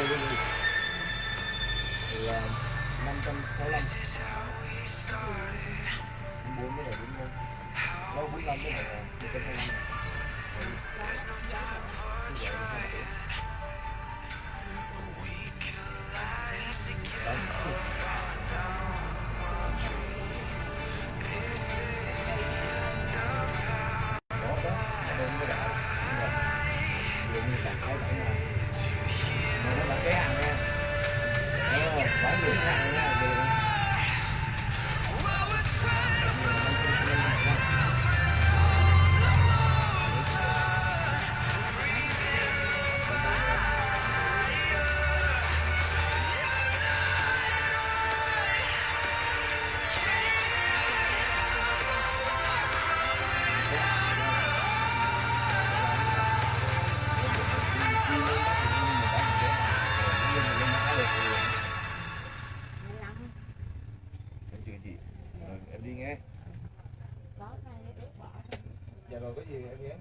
thì 565 4 cái này đúng không? Đâu 45 cái này là 125. Em đi nghe. Dạ rồi có gì em ghé.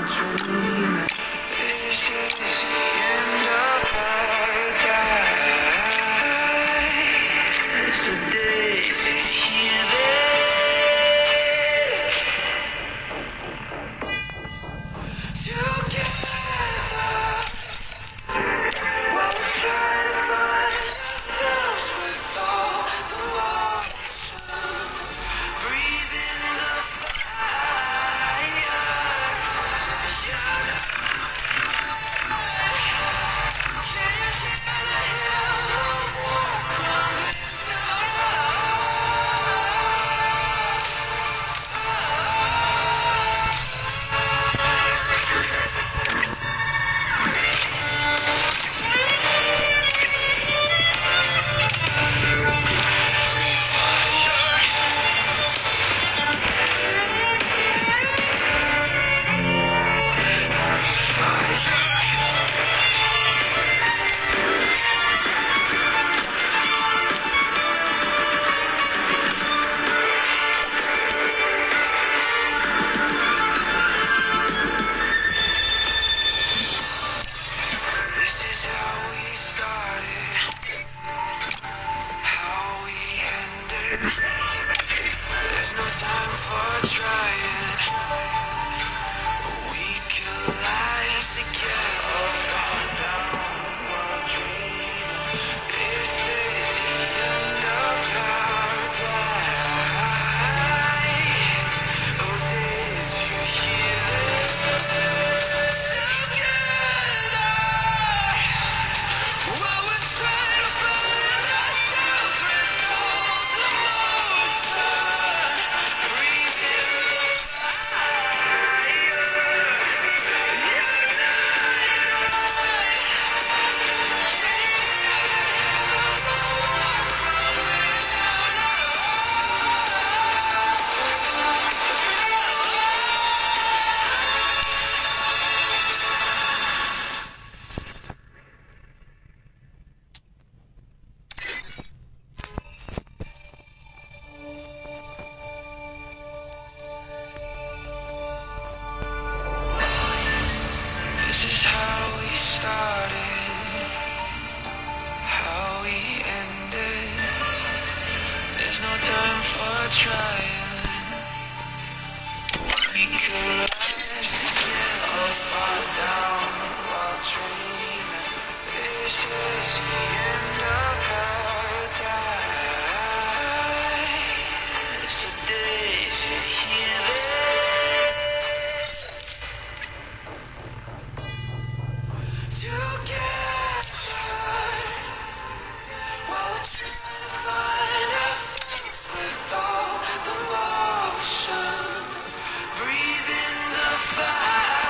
dreaming. This is the end of paradise. So days hear this together. We'll try to find ourselves with all the motion. Breathe in the fire. This is how we started, how we ended. There's no time for trying. We collide together. Fall down while dreaming. This is the end of paradise. Oh, did you hear this? Together. Well, we're trying to find ourselves with all the motion. Breathe in the This is how we started, how we ended. There's no time for trying. We collide together, fall down while dreaming. This is the end of paradise. So days you hear this together. Well, we're trying to find ourselves with all the motion. Breathe in the fire.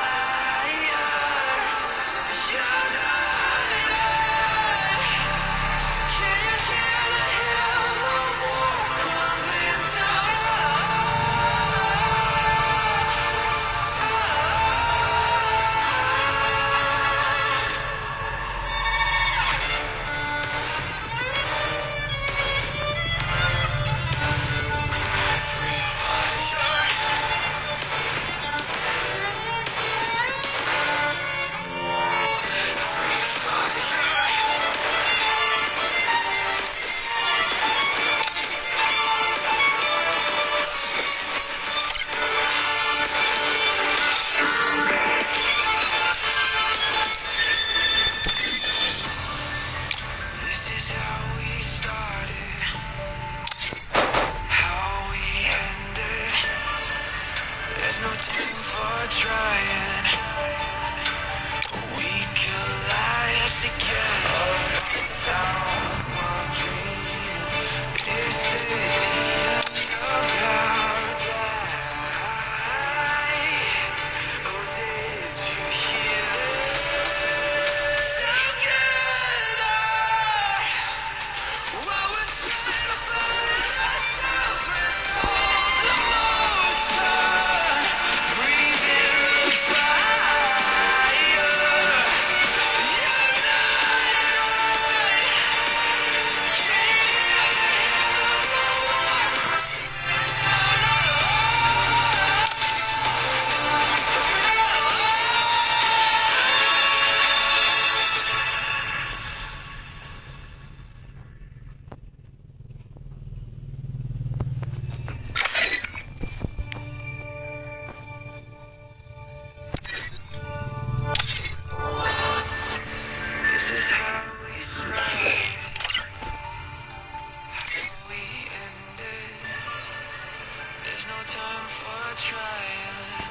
there's no time for trying.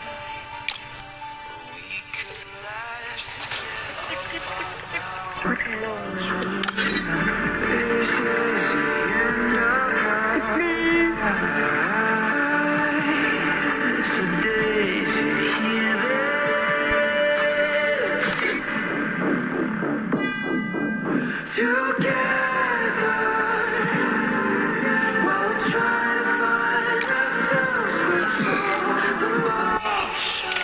We could last together. While we're trying to find ourselves with the motion.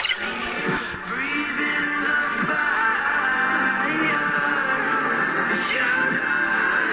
Breathe in the fire. Your light.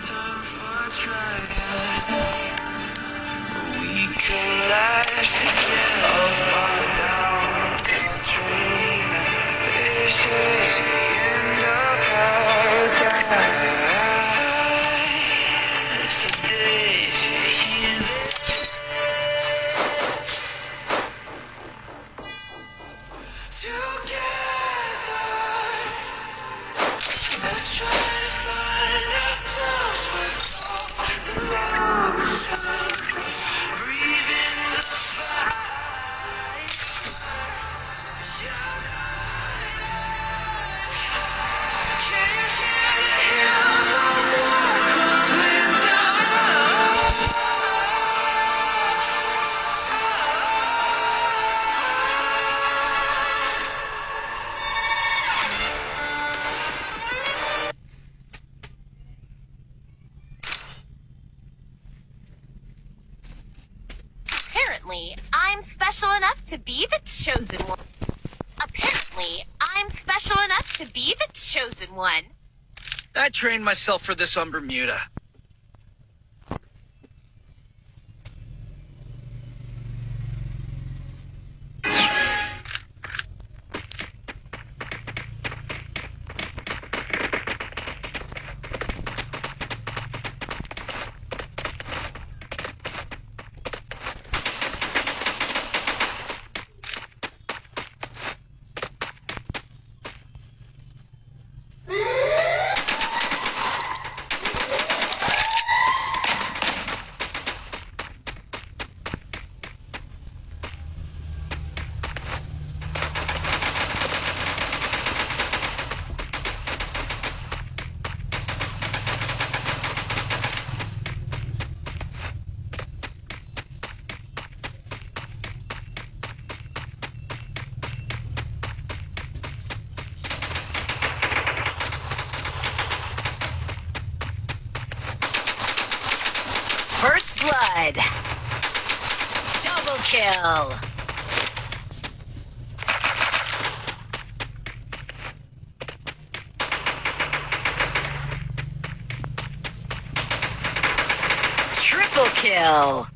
time for trying. We collapse together, fall down the train. This is the end of paradise. So days you together, we're trying to find ourselves with all the motion. Breathing the fire. Apparently, I'm special enough to be the chosen one. Apparently, I'm special enough to be the chosen one. I trained myself for this on Bermuda. First blood. Double kill. Triple kill.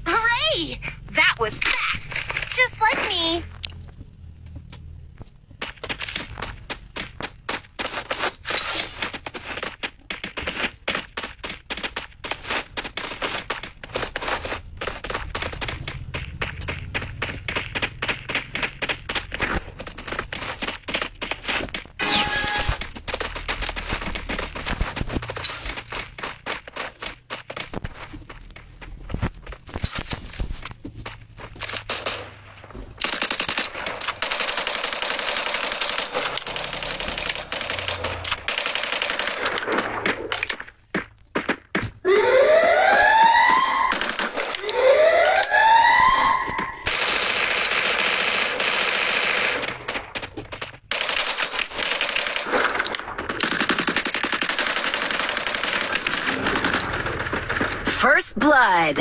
Hooray! That was fast, just like me. First blood.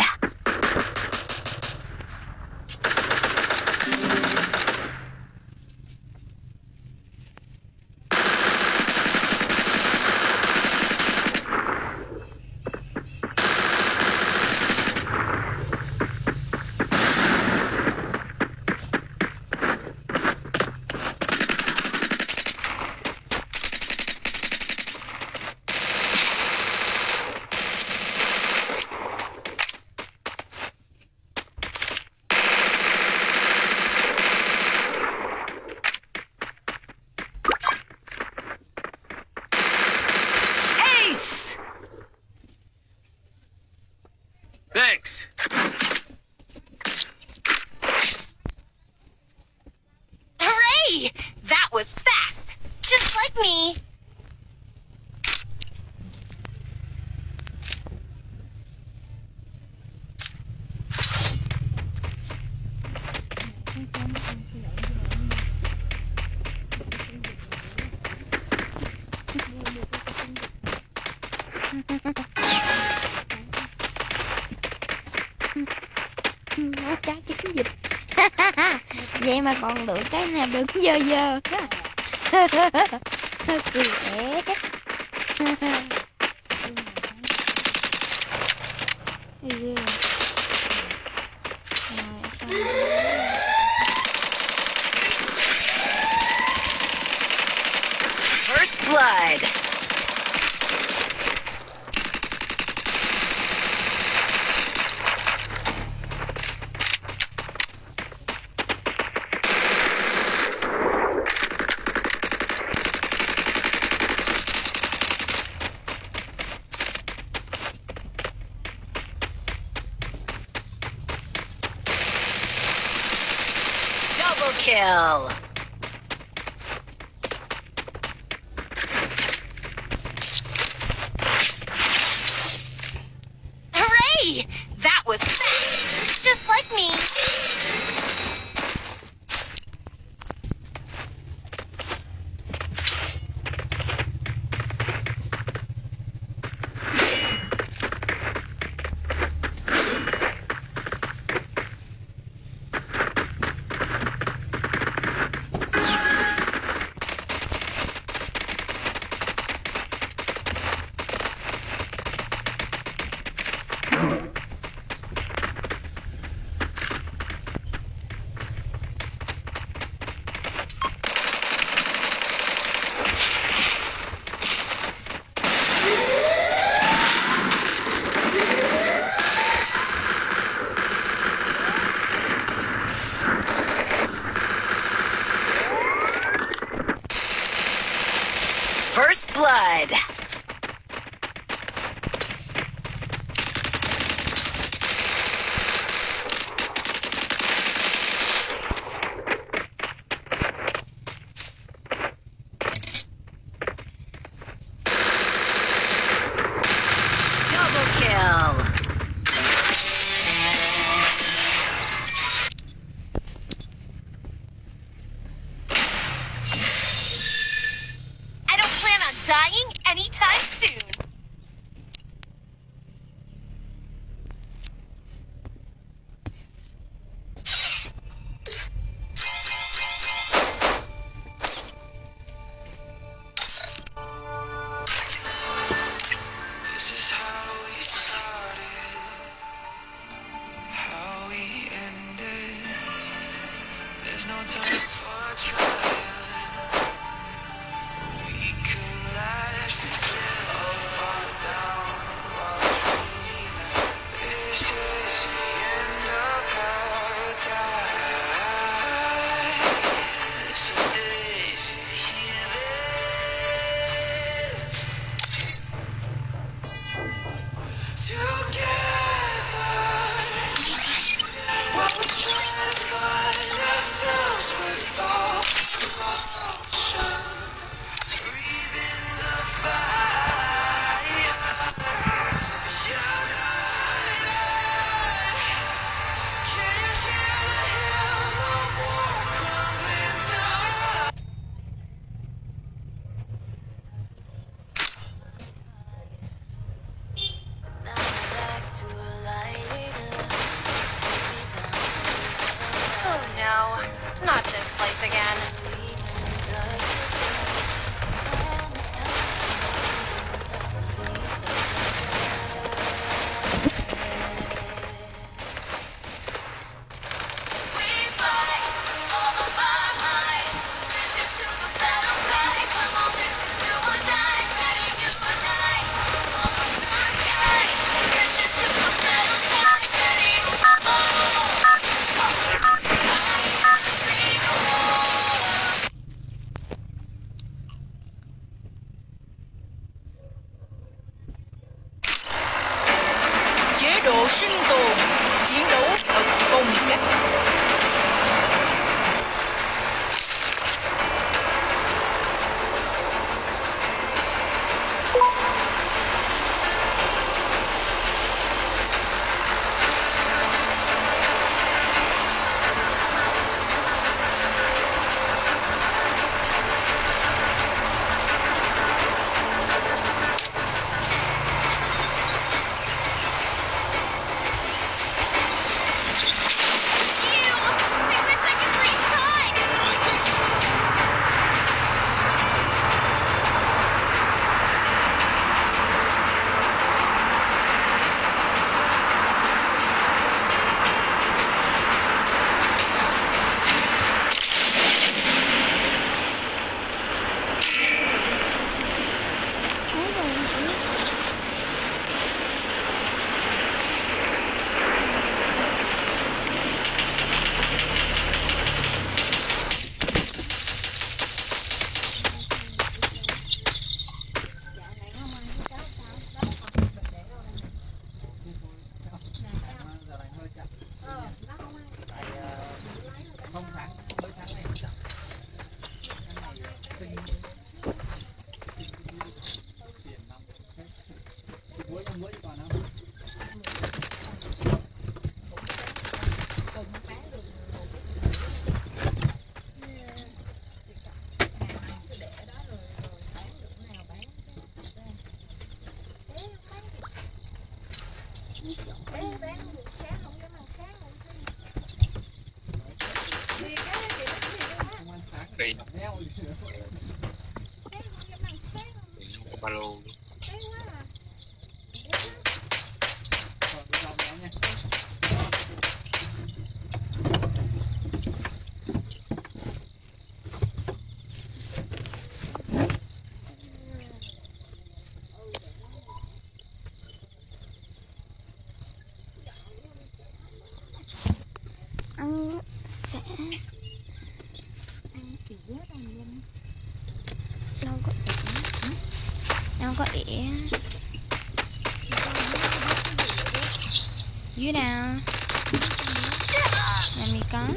Ace! Thanks. Hooray! That was fast, just like me. Vậy mà còn được cái nào được dơ dơ. Cười ế. Ghê. First blood. Double kill. Hooray! That was fast. Just like me. First blood. Double kill. I don't plan on dying anytime soon. This is how we started, how we ended. There's no time for trying. We collapse together, all fall down while dreaming. This is the end of paradise. So days together, while we're trying to find ourselves with all emotion. Breathe in the fire. United. Can you hear the hymn of war crumbling down? Oh no, not this place again. We fight all of our might. Listen to the battle cry. Come on, this is do or die. Ready to die. All of our might. Listen to the battle cry. Ready. Cây ba lô. Ăn sẽ đâu có ỉa, đâu có ỉa dưới nào làm gì có.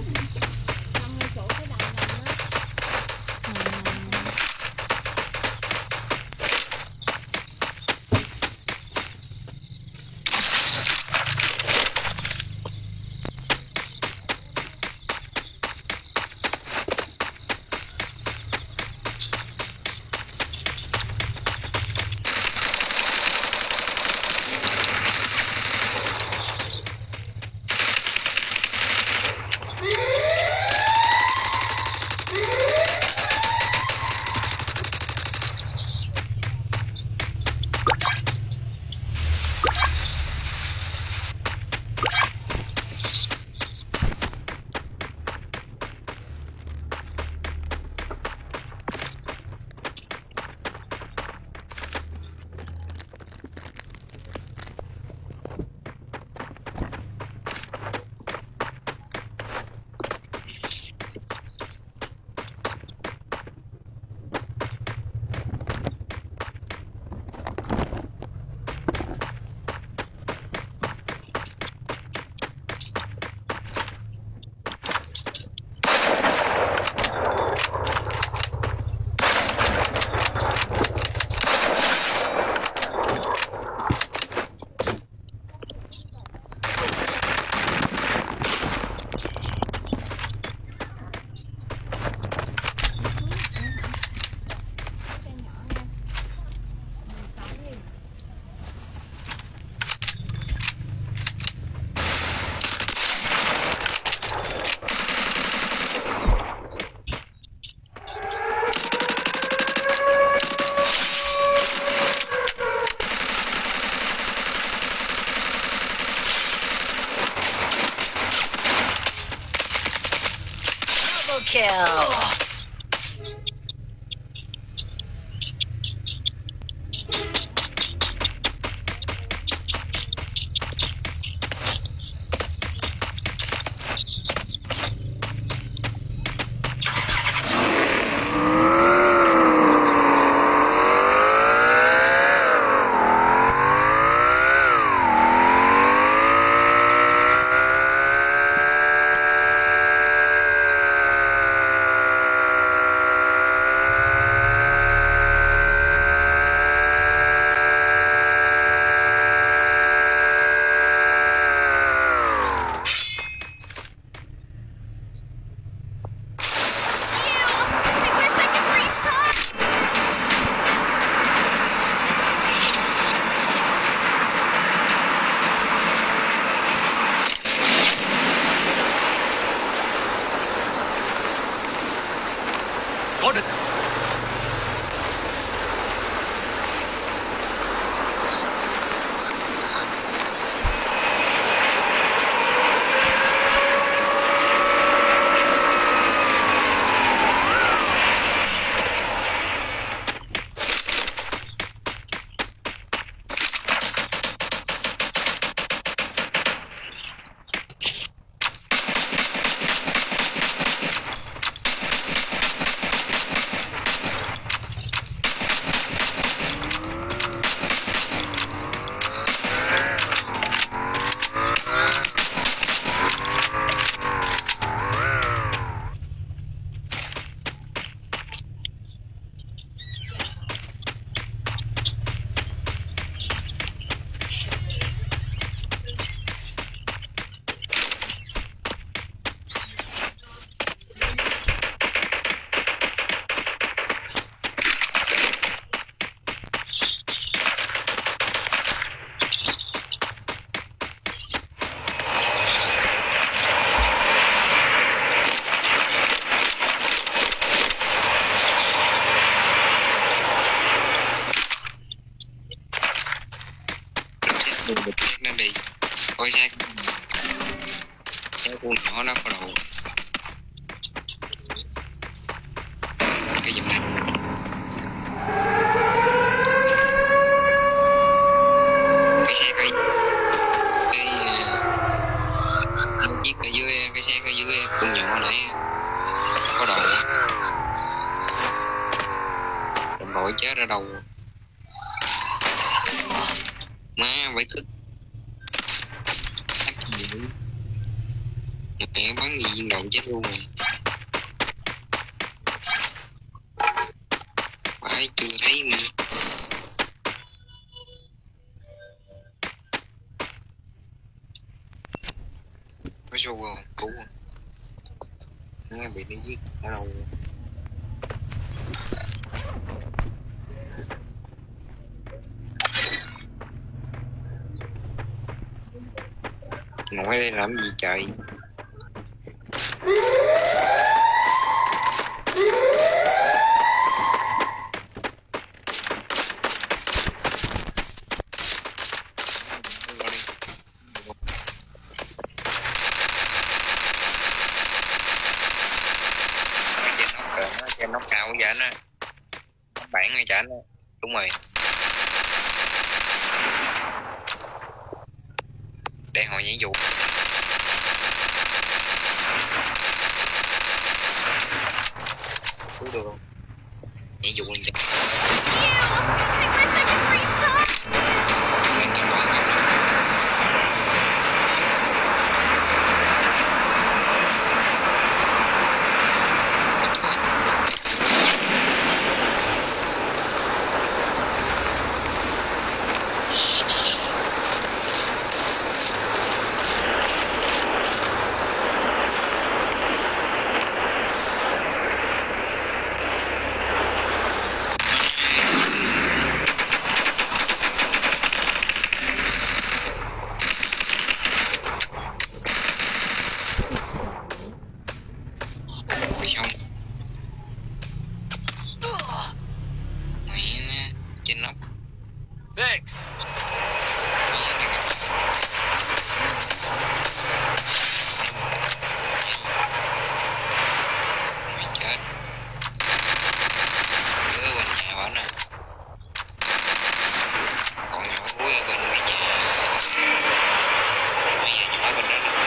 Kill. Có địch. nhỏ nó có đầu cái giùm này cái xe cái chiếc ở dưới cái xe ở dưới con nhỏ nãy có đầu đồng đội chết ở đầu má phải thức mẹ bắn gì viên đầu chết luôn rồi phải chưa thấy nữa có show không cứu không nghe bị nó giết ở đâu ngồi đây làm gì trời trên nóc cao của anh á bản ngay chảnh đúng rồi để họ nhảy dù cứu được không nhảy dù lên chảnh lên chảnh toán không Thanks. mày chết đứa bên nhà bển nè còn nhỏ cuối ở bên cái nhà mấy nhà nhỏ bên đó nè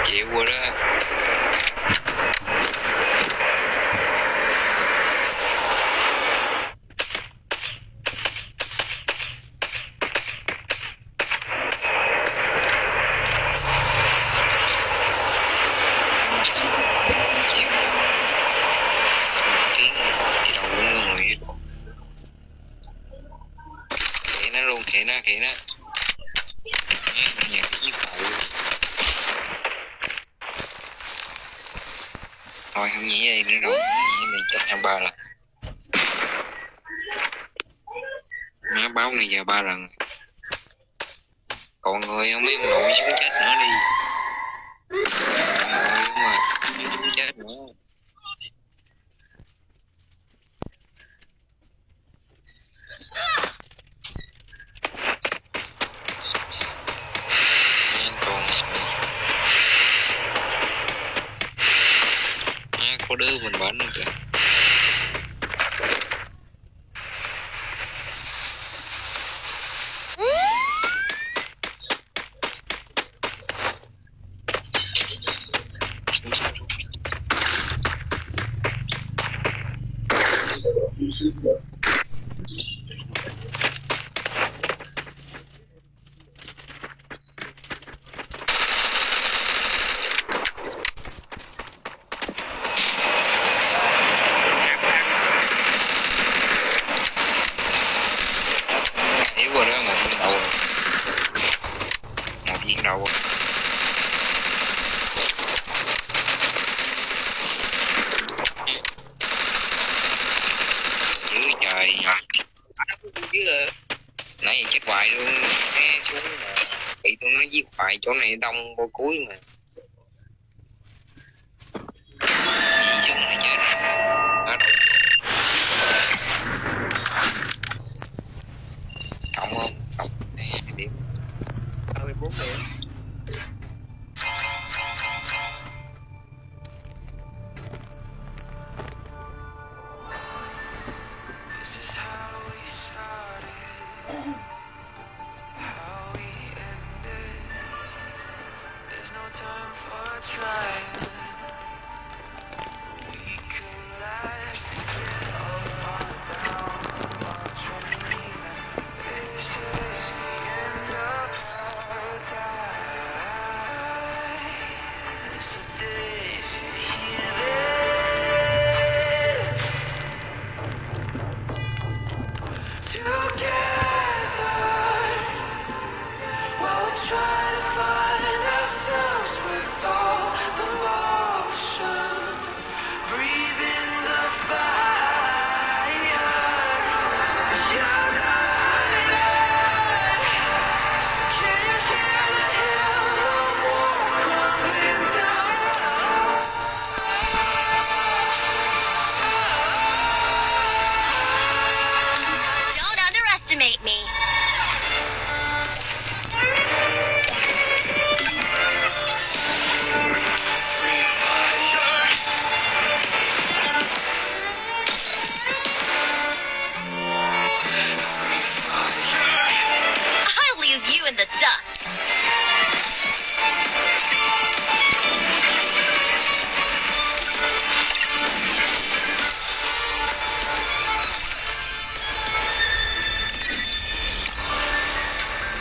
chịu rồi đó kệ nó nhạc với cậu thôi không nhảy đây nữa đâu nhảy này chết nhau 3 lần má báo này giờ 3 lần còn người không biết ông nội xuống chết nữa đi rồi đúng rồi xuống chết nữa có đứa mình bắn nữa kìa hoài luôn, nghe xuống mà bị tụi nó giết hoài, chỗ này đông vô cuối mà. Chứ này chết ở đâu cộng không cộng điểm 34 điểm. This is how we started, how we ended. There's no time for trying. We collapse together, fall down, while dreaming. This is the end of paradise. So did you hear that? Together, while we're trying to find ourselves with all the motion, breathe in the fire. United, can you hear the hell of war crumbling down? Don't underestimate me. I'll leave you in the dust.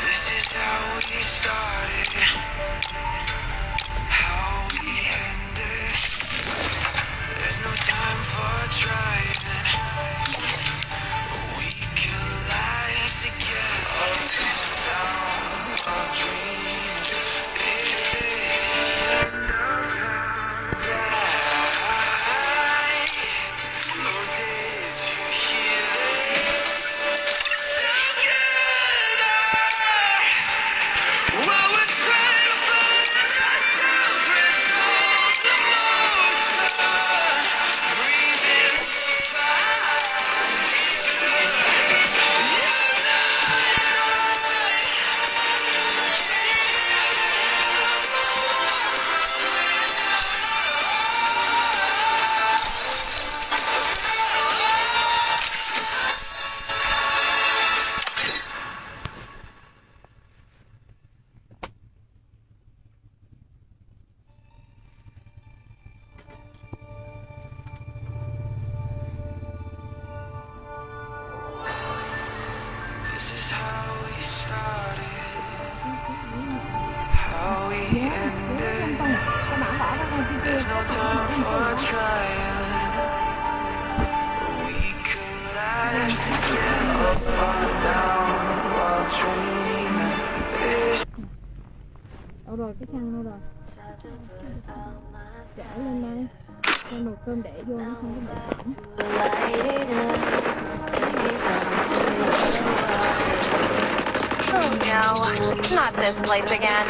This is how we started, how we ended. There's no time for trying. We collide together, down our dreams. It's the end of paradise. Oh, did you hear that? Together, while we're trying to find ourselves with all the motion, breathe in the fire. This is how we started, how we ended. There's no time for trying. We collide together, fall down while dreaming. Đâu rồi, cái khăn đâu rồi? Trả lên đây. Cho nồi cơm để vô nó không có bị hỏng. Oh no, not this place again.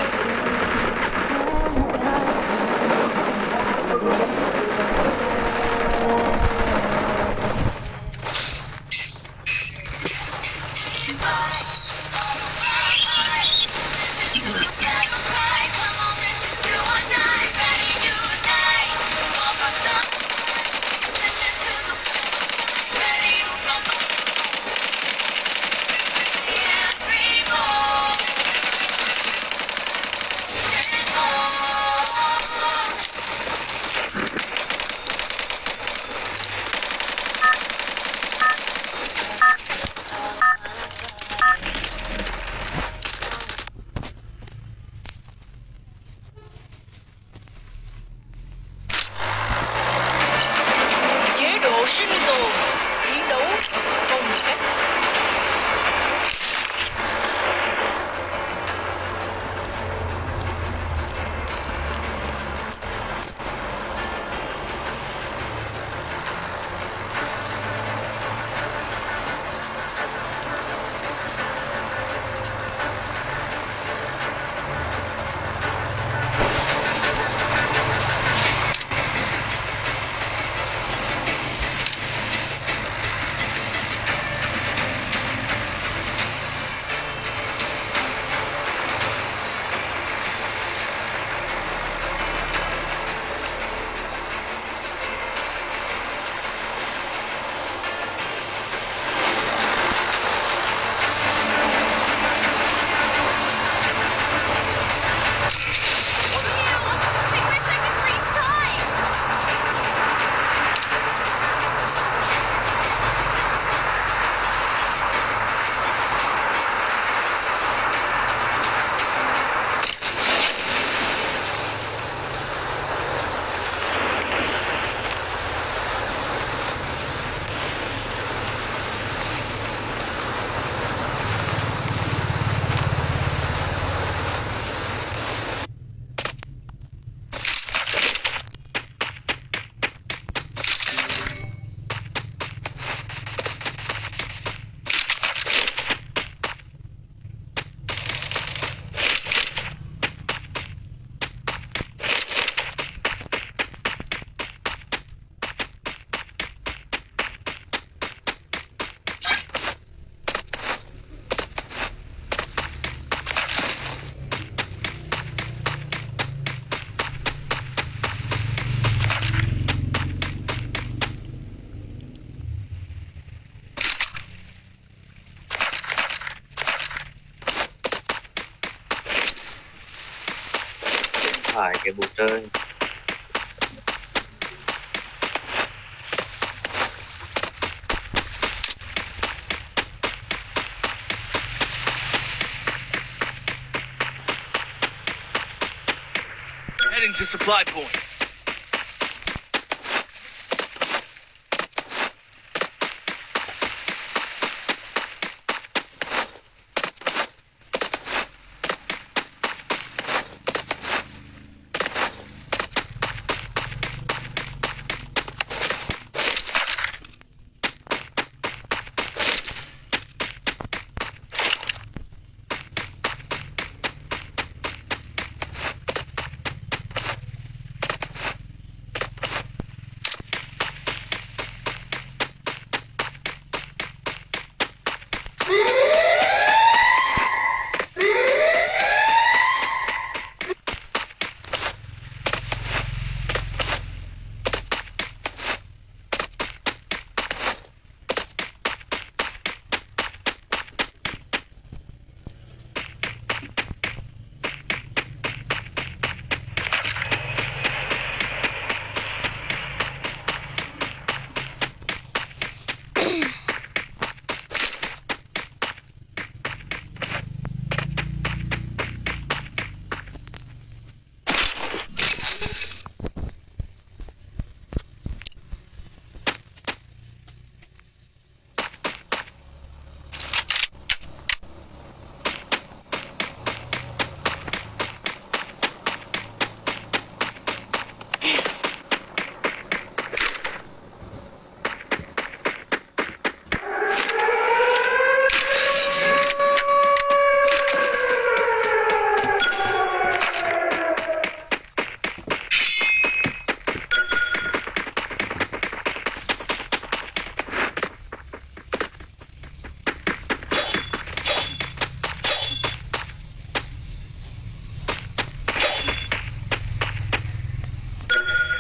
kìa bụt ơi. Heading to supply point.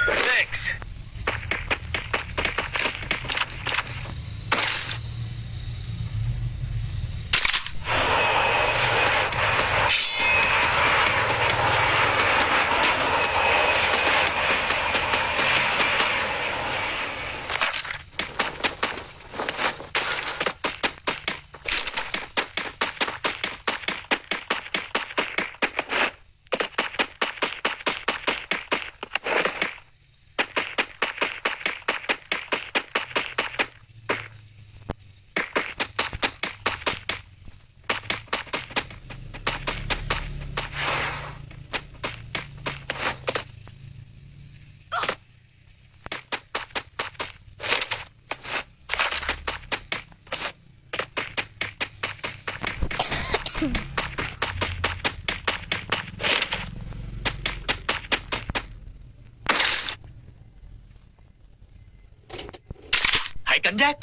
Thanks. Hãy cảnh giác.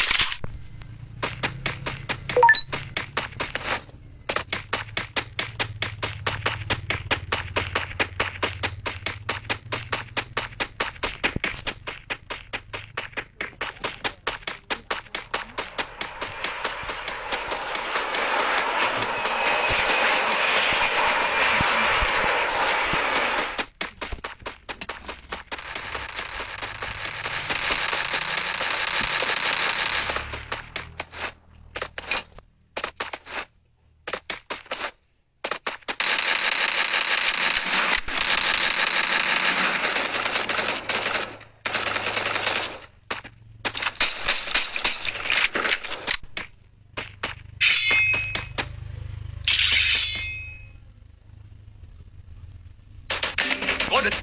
Có địch.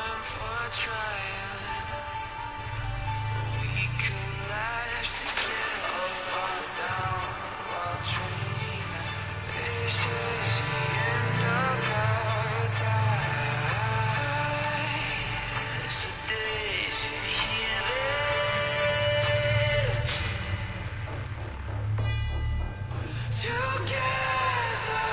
time for trying. We collapse together, all fall down while dreaming. This is the end of paradise. So did you hear that? Together,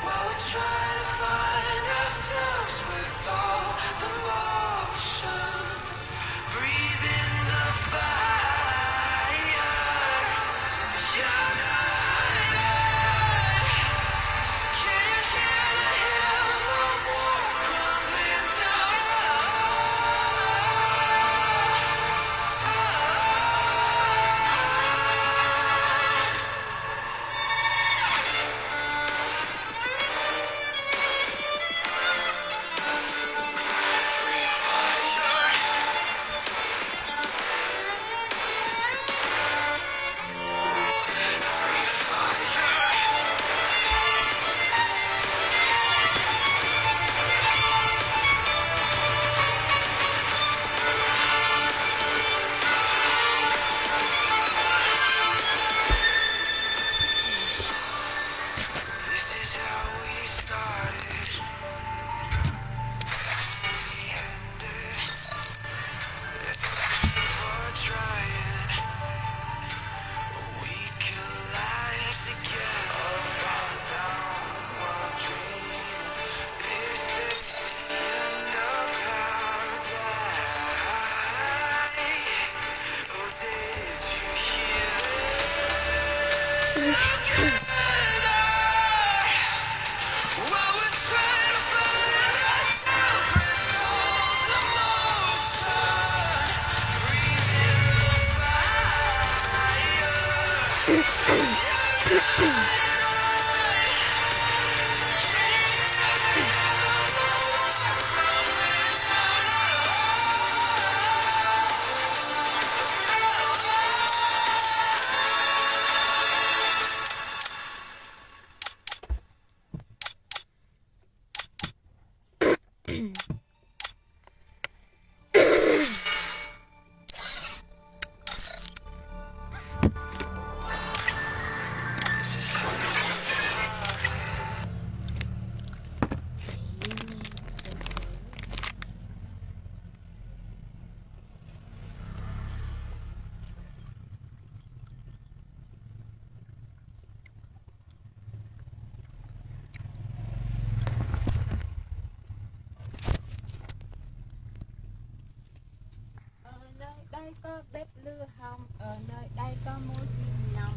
while we're trying to find ourselves with all the motion, breathe in the fire. United, can you hear the hymn of war crumbling free fire? Free fire. This is how we started. We ended. For trying, we collapse together, fall down while dreaming. This is the end of paradise. Oh, did you hear that? While we're trying to find ourselves with all the motion, breathe in the Ở nơi đây có bếp lửa hồng, ở nơi đây có mối tình nồng.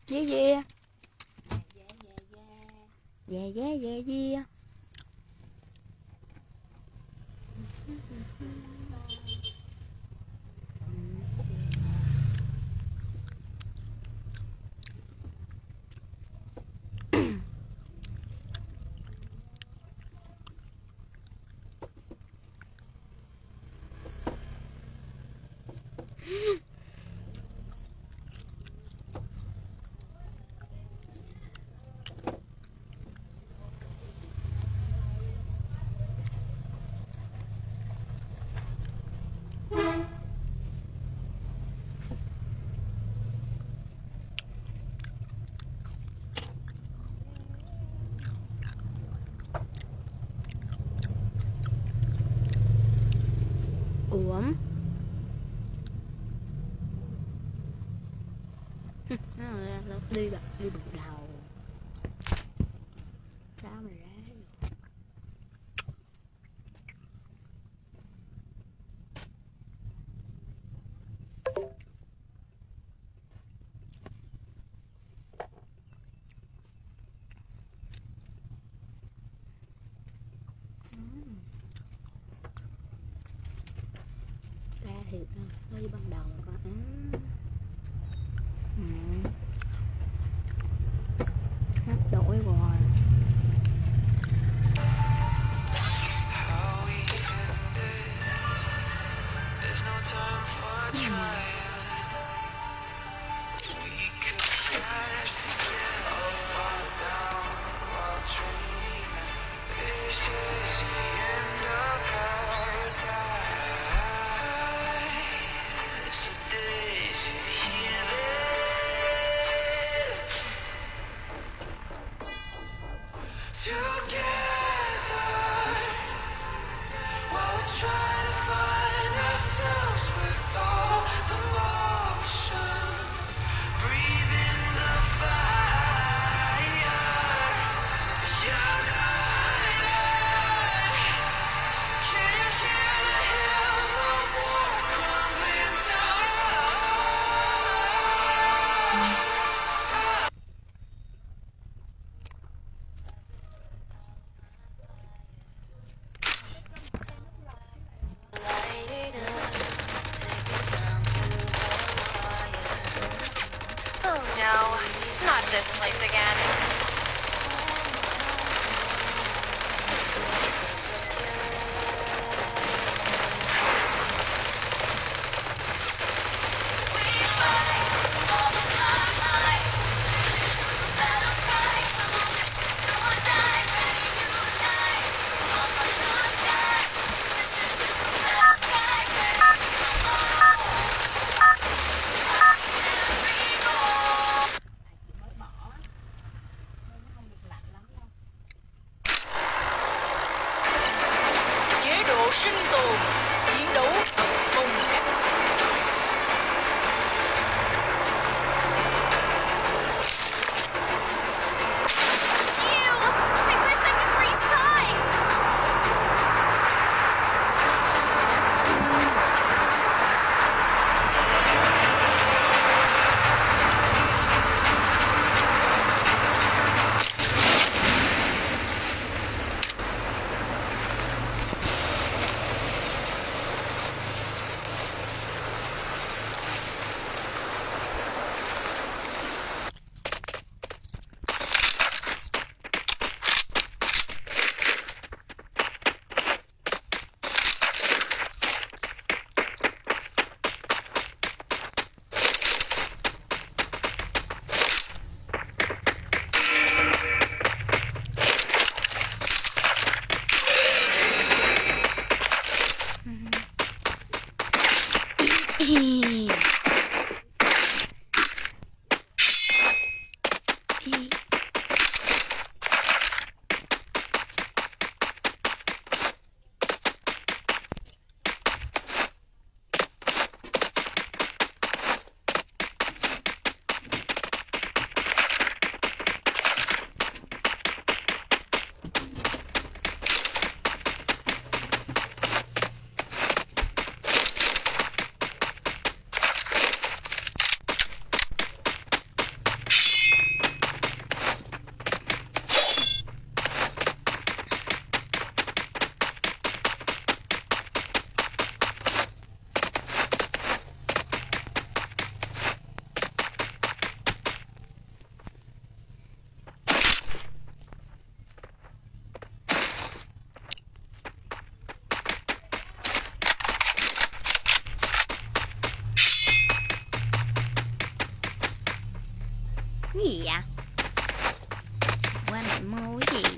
Yeah, yeah. Yeah, yeah, yeah, yeah. Ủa? Đi bật đầu. Sao mà ra được? Ra thiệt hơi ban đầu có hết đổi rồi. how we ended. There's no time for trying. We could Oh no, not this place again. Chế độ sinh tồn, chiến đấu bằng phong cách. Ew! I wish I could freeze time! Cái gì vậy? Quên lại mua cái gì?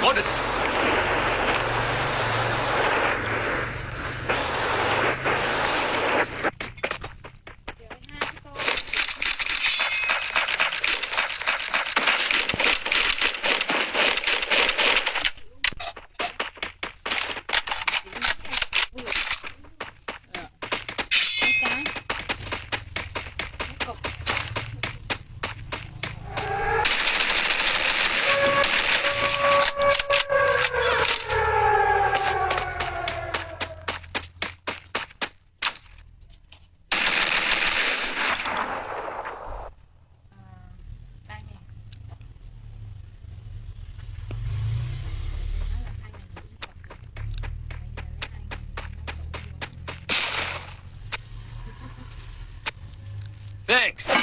có địch. Chơi hai con. Thanks.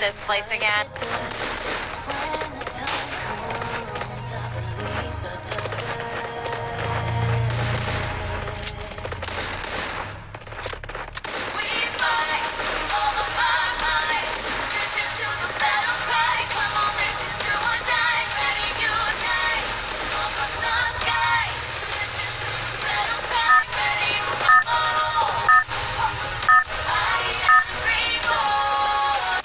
this place again. We fight all of our might. Listen to the battle cry. Come on, this is do or die. Ready, unite. Up from the sky. Listen to the battle cry. Ready, I am reborn.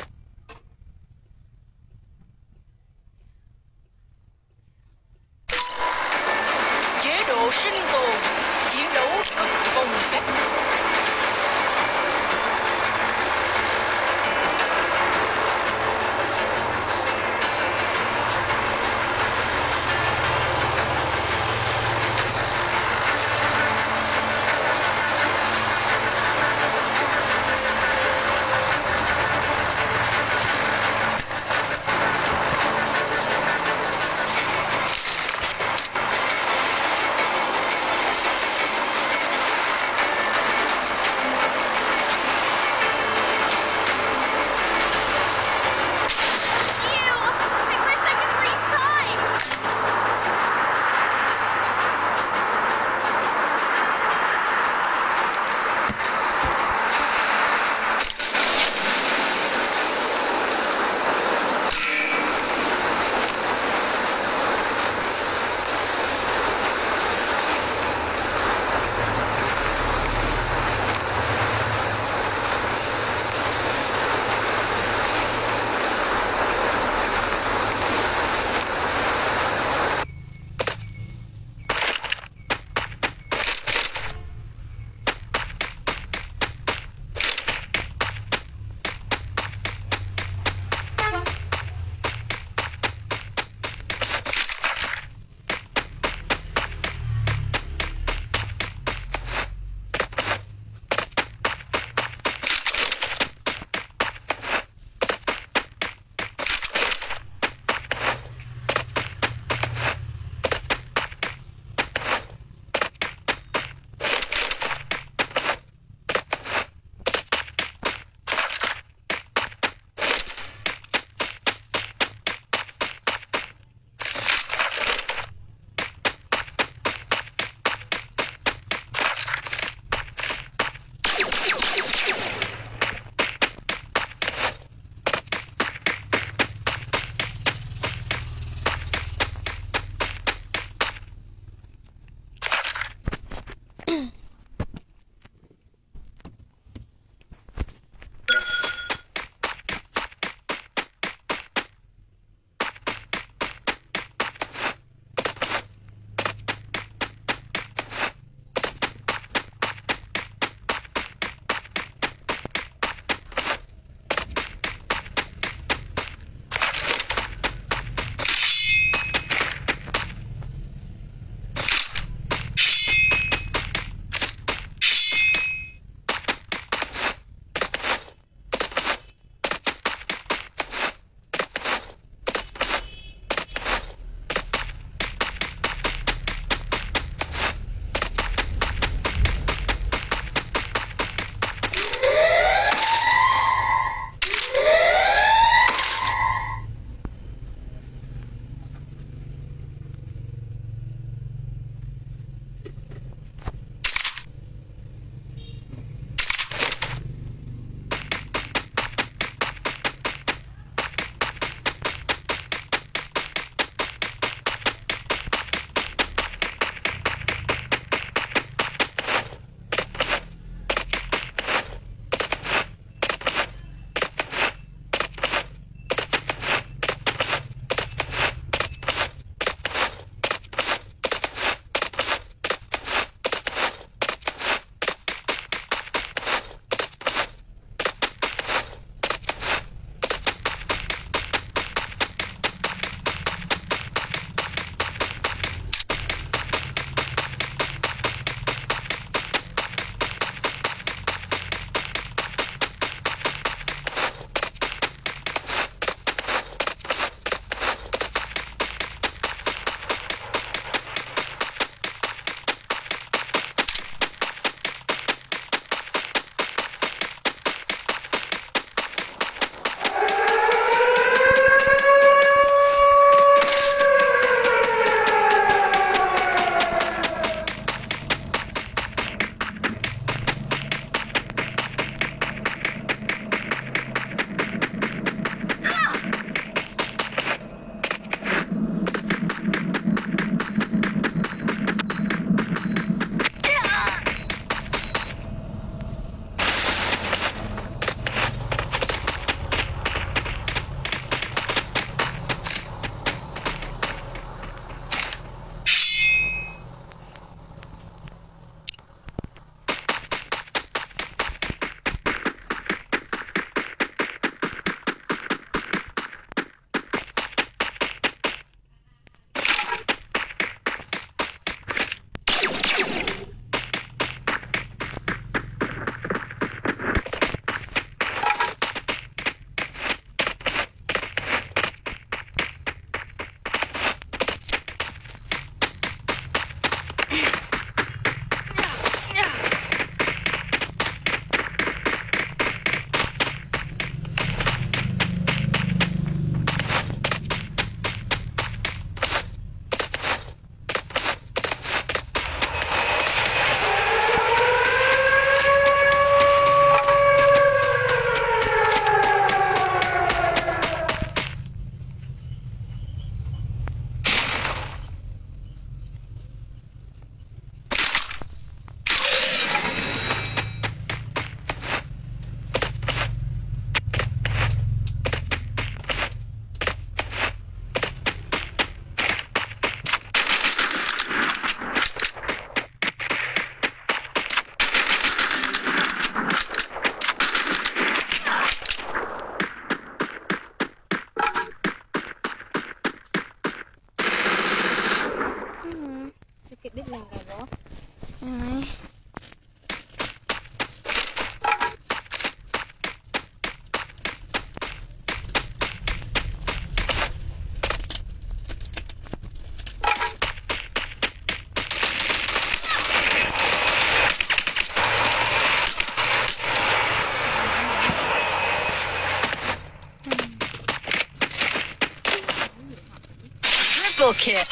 Triple kill.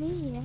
นี่นะ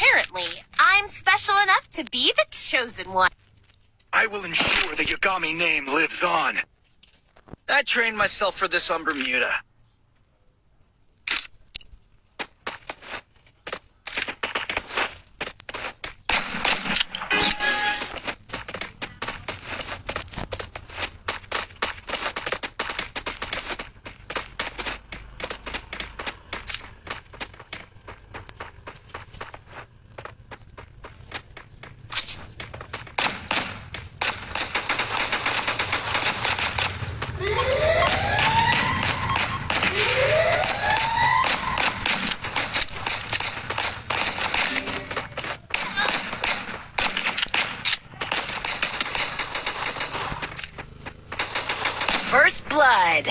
Apparently, I'm special enough to be the chosen one. I will ensure the Yagami name lives on. I trained myself for this on Bermuda. First blood.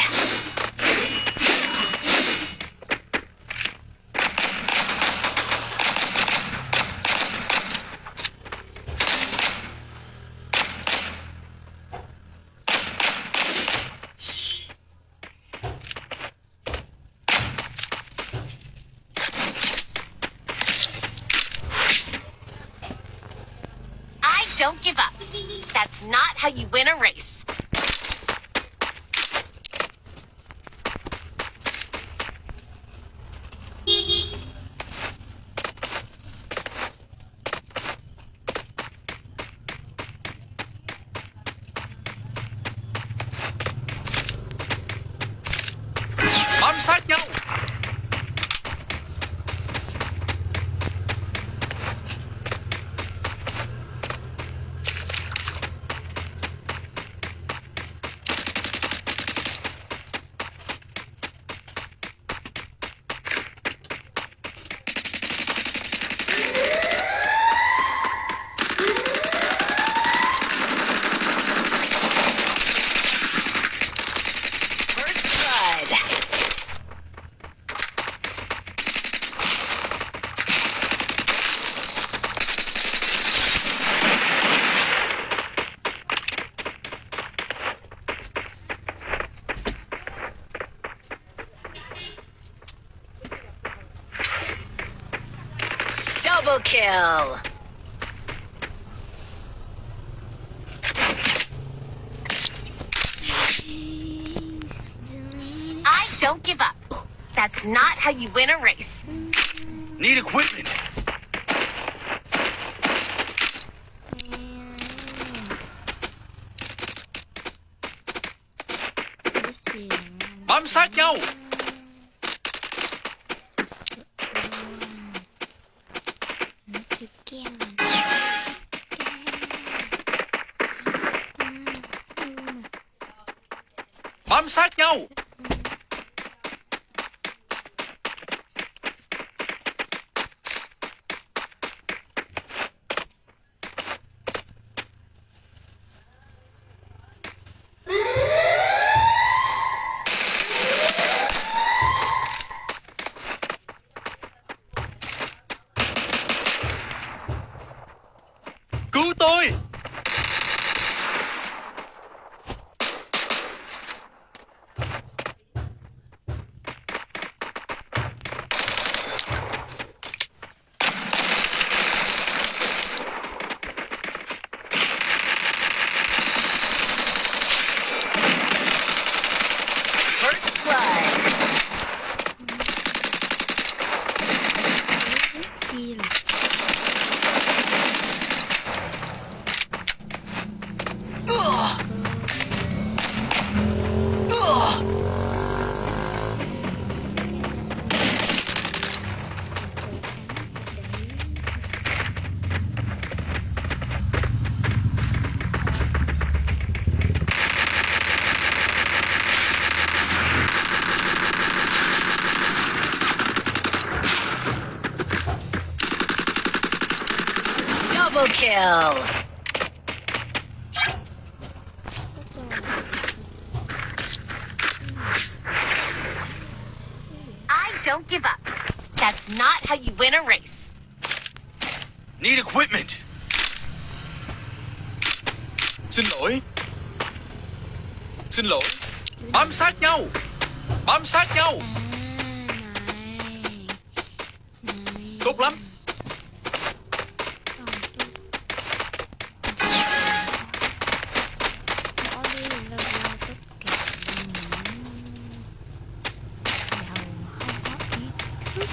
I don't give up. That's not how you win a race. Bám sát nhau. First blood. Double kill. I don't give up. That's not how you win a race. Need equipment. Bám sát nhau. Chữ kèn. Bám sát nhau. Cứu tôi. First blood. Chi là Double kill. I don't give up. That's not how you win a race. Need equipment. Xin lỗi. Xin lỗi. Bám sát nhau. Bám sát nhau. này. Này. Tốt lắm. Bỏ đi là tất cả những giàu không có ý thức.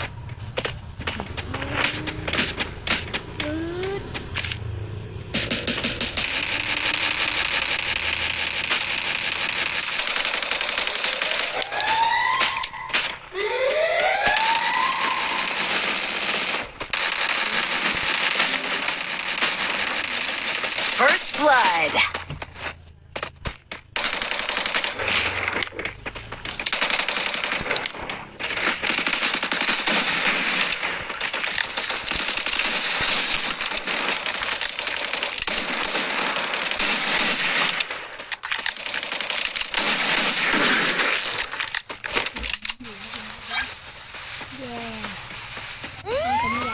Good. First blood. Yeah. Con cũng vậy.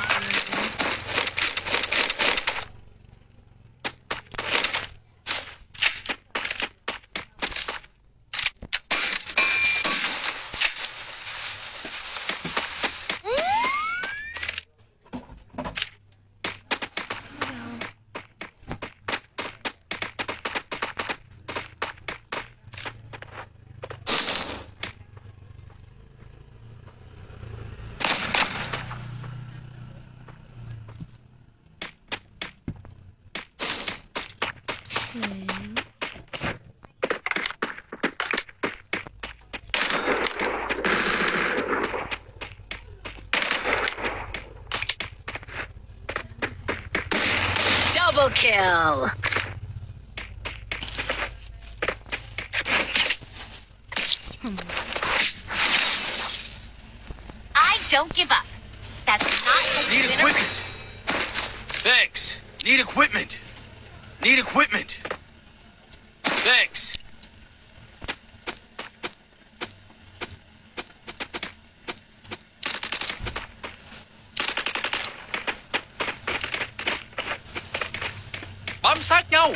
Double kill. I don't give up. That's not how you Need win a equipment. race. Thanks. Need equipment. Need equipment. Thanks. Bám sát nhau.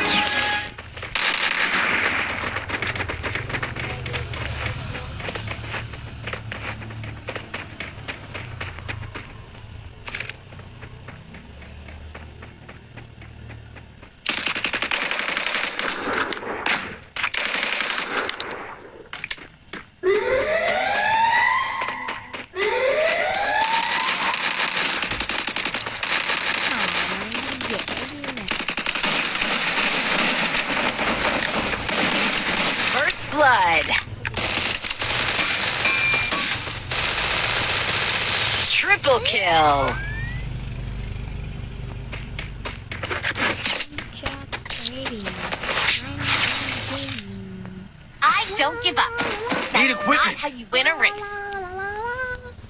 Dễ như nè. Triple kill. I don't give up. Need That's not equipment. how you win a race.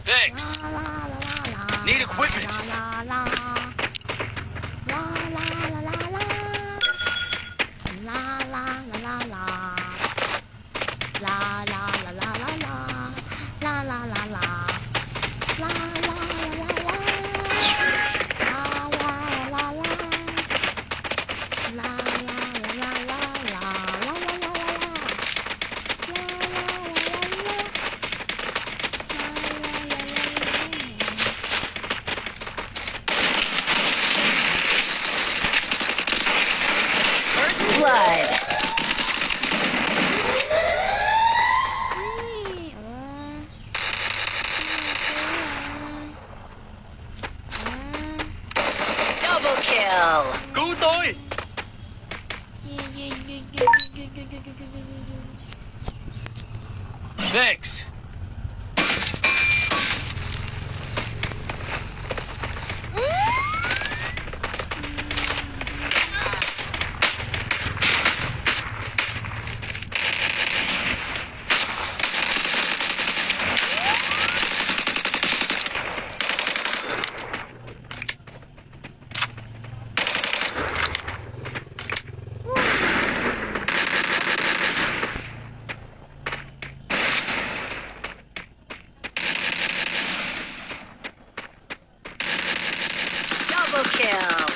Thanks. Need equipment. First blood. Double kill. Cứu tôi. Thanks. Double kill.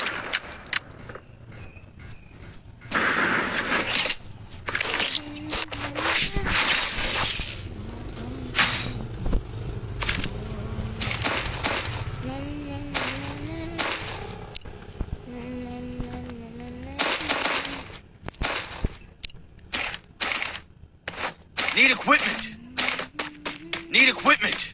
Need equipment. Need equipment.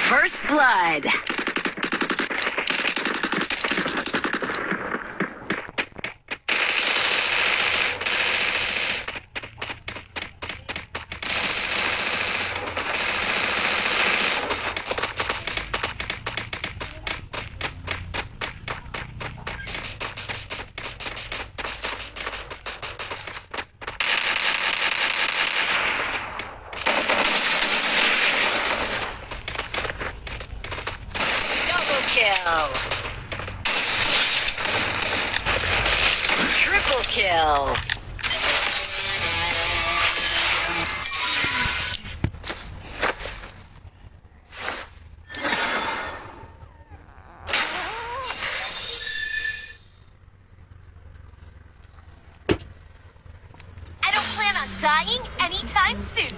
First blood. Double kill. Triple kill. I don't plan on dying anytime soon.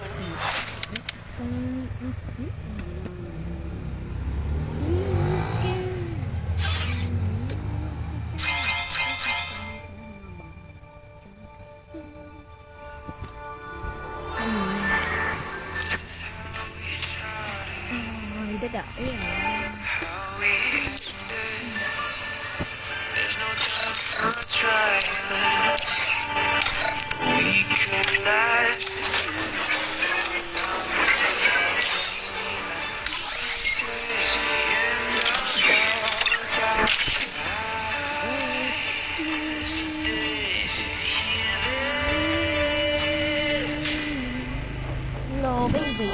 Đất đỏ ấy à. There's no time for trying. We could last. Lô baby.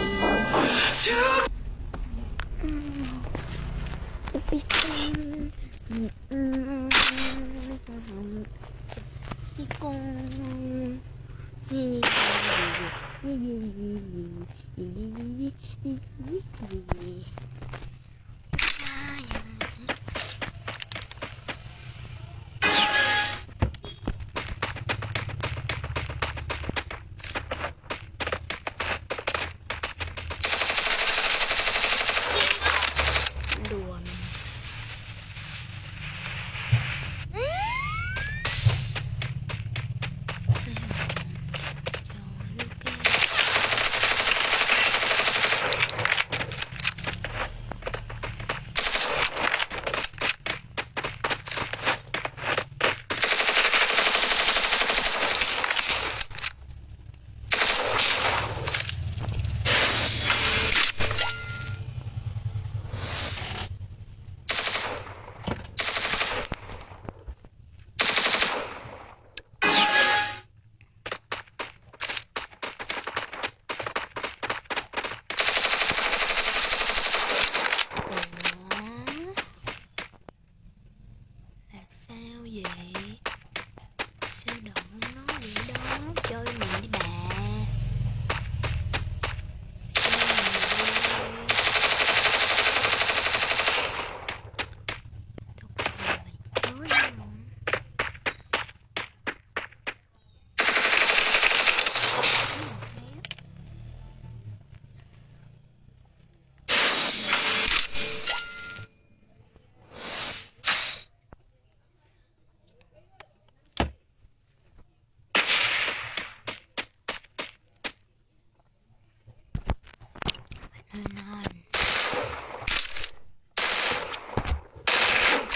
นอน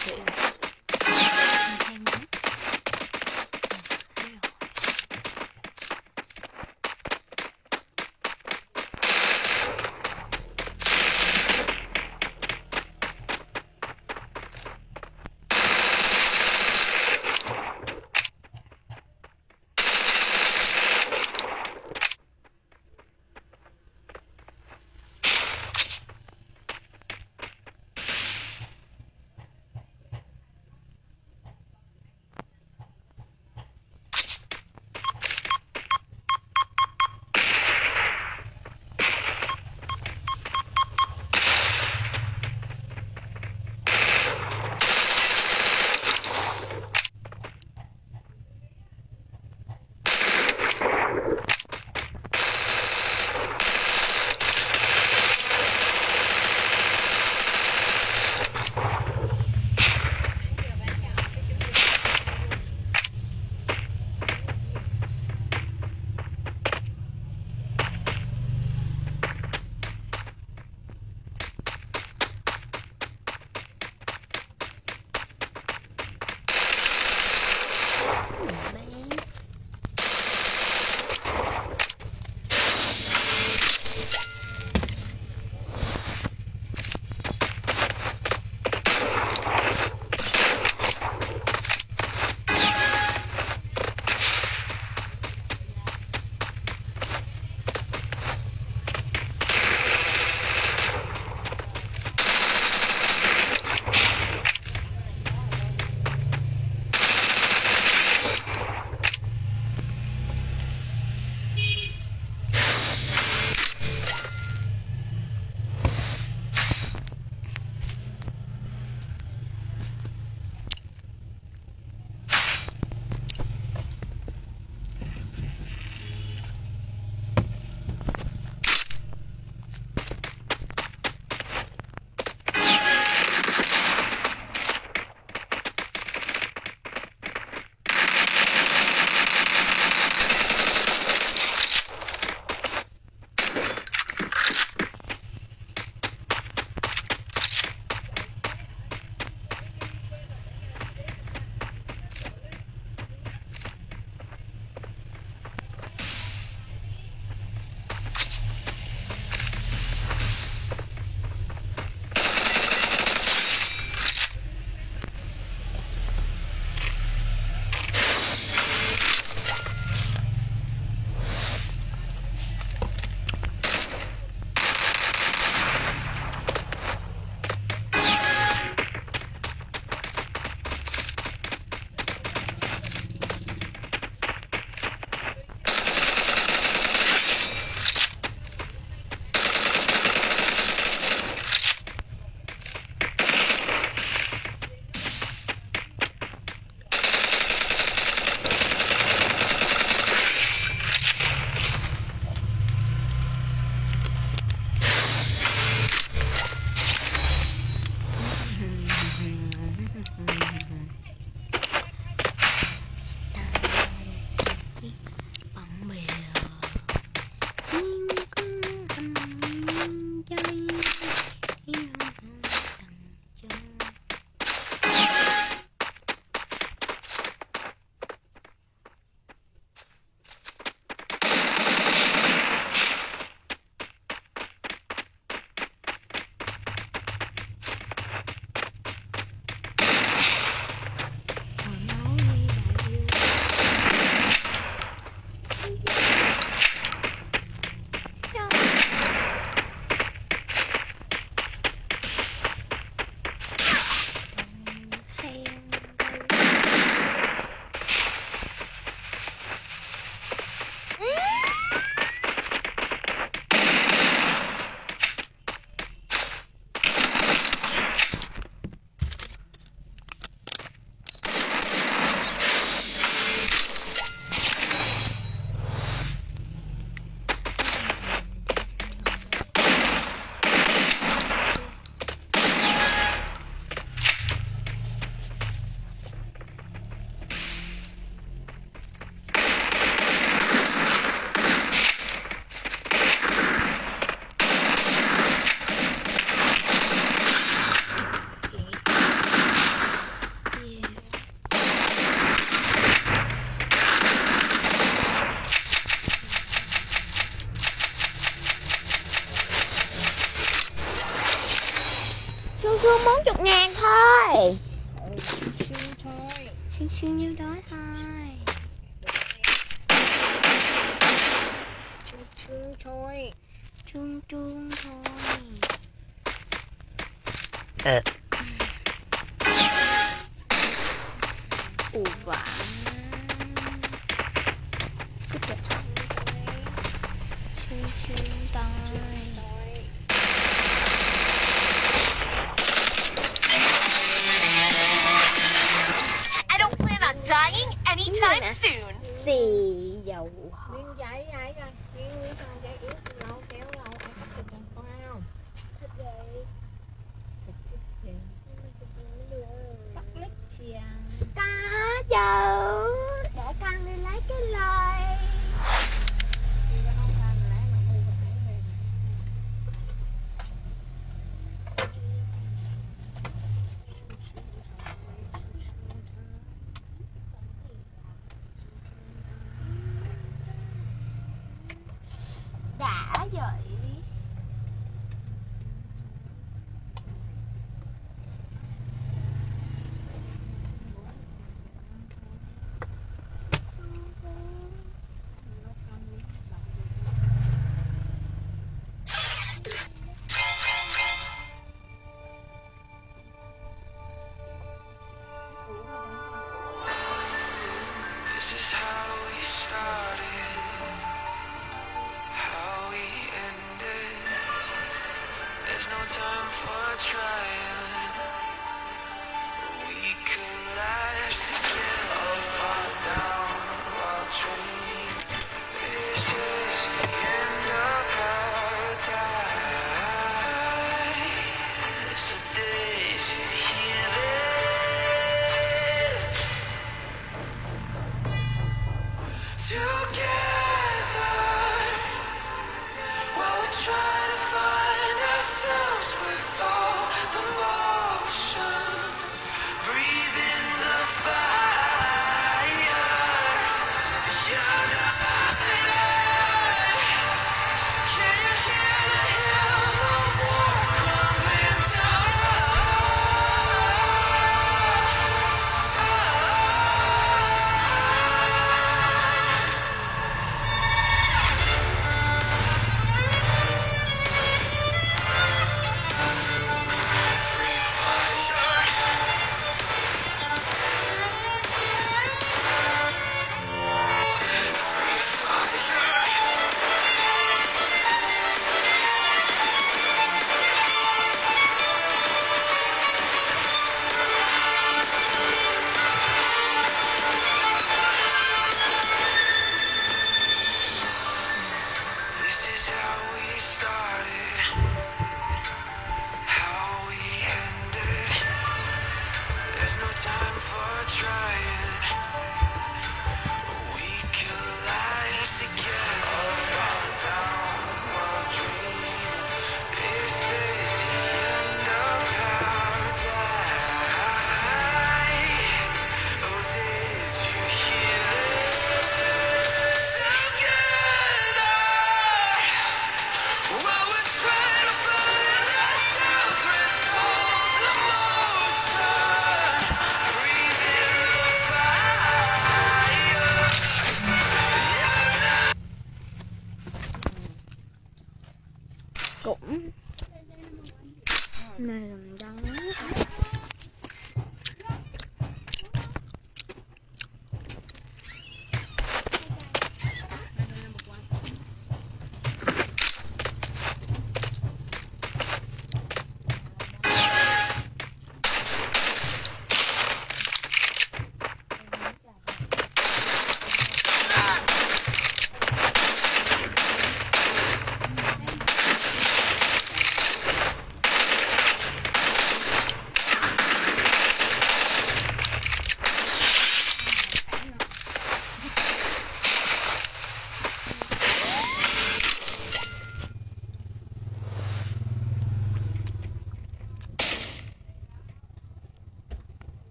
Thì เพลงนี้ฮัลโหล Who xương 40.000 thôi. Xương thôi. Xương nhiêu đó thôi. Xương thôi. Xương thôi. Ủa vả. Xương thôi. I don't plan on dying anytime soon. Xì dầu. Miếng giấy ấy ra. Miếng giấy yếu lâu kéo lâu. Ai thích thịt không? Con ăn không? Thịt gì? Thịt chứ thịt gì? Cắt lít chìa. Có chứ. Để con đi lấy cái lời. Đi ra không ăn lấy mà mua cái về. Đã vậy. This is how we started, how we ended. There's no time for trying. We collapse together, fall down while dreaming. This is the end of paradise. So days you hear this together. While we're trying to find ourselves with all the motion, breathe in the fire. United, can you hear the hymn of war crumbling down? Free fire. Free fire. This is how we started, how we ended. There's no time for trying. We collide together, fall down while dreaming. This is the end of paradise. Oh, did you hear this? Together. While we're trying to find ourselves with all the motion, breathe in the fire. Cũng này làm đó.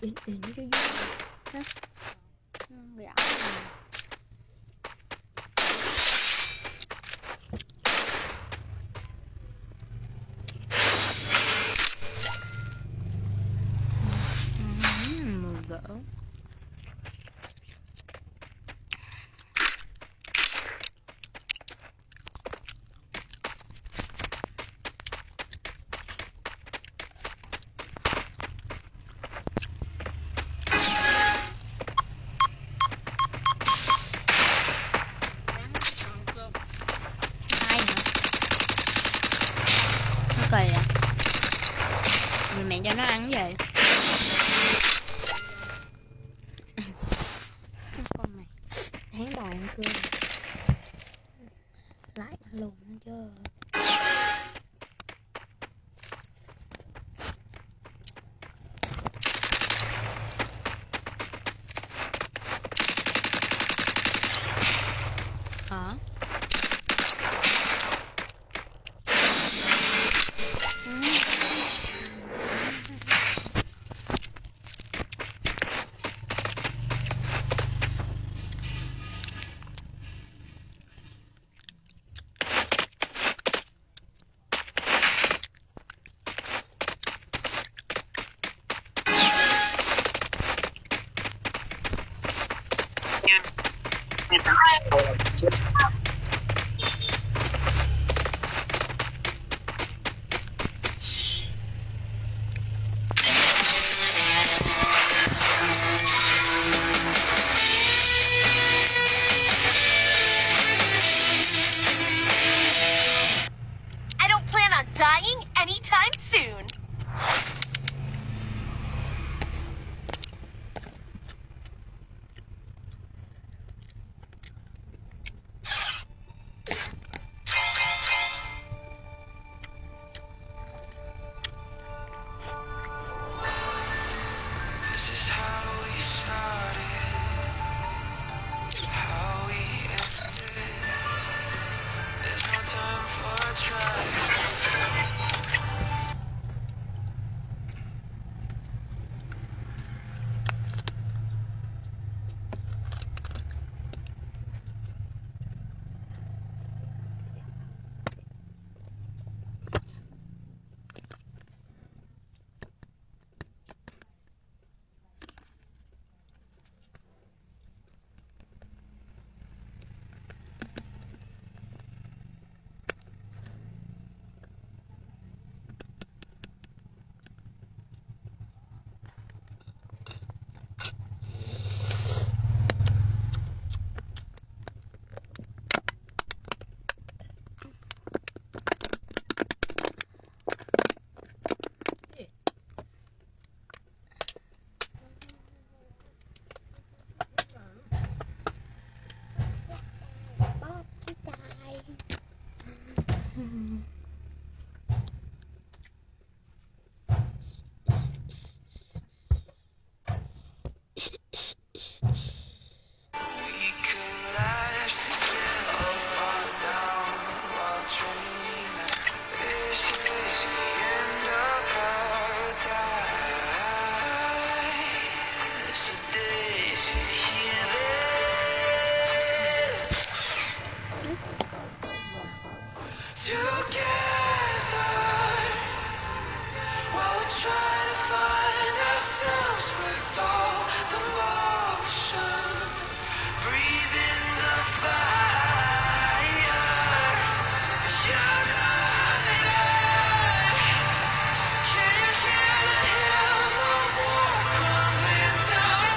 Yên yên cho vui ha. Dạ. Gỡ. Hai hả? Nó kỳ à? Người mẹ cho nó ăn cái gì? Con này tháng đòi ăn cơm lại luôn chứ. Hả? I don't plan on dying anytime soon. This is how we started, how we ended. There's no time for trying. Bóp cái chai. We could last together or fall down while dreaming. This is the end of paradise. So days you hear that? Together, while we're trying to find ourselves with all the motion. Breathe in the fire. You're light. Can you hear the hymn of war crumbling down?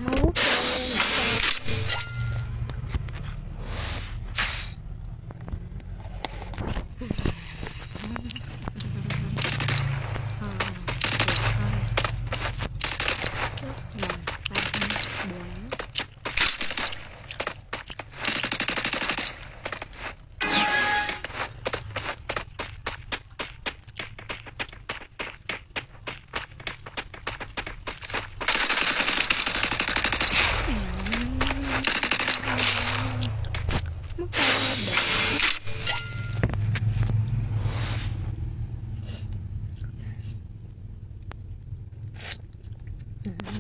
Máu trên.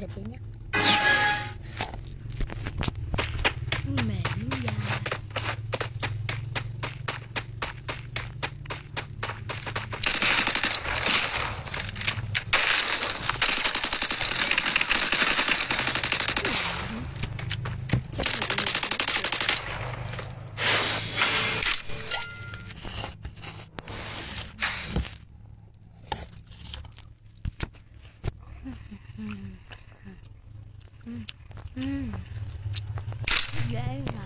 Được chị nhé. Mềm da. Dễ lắm.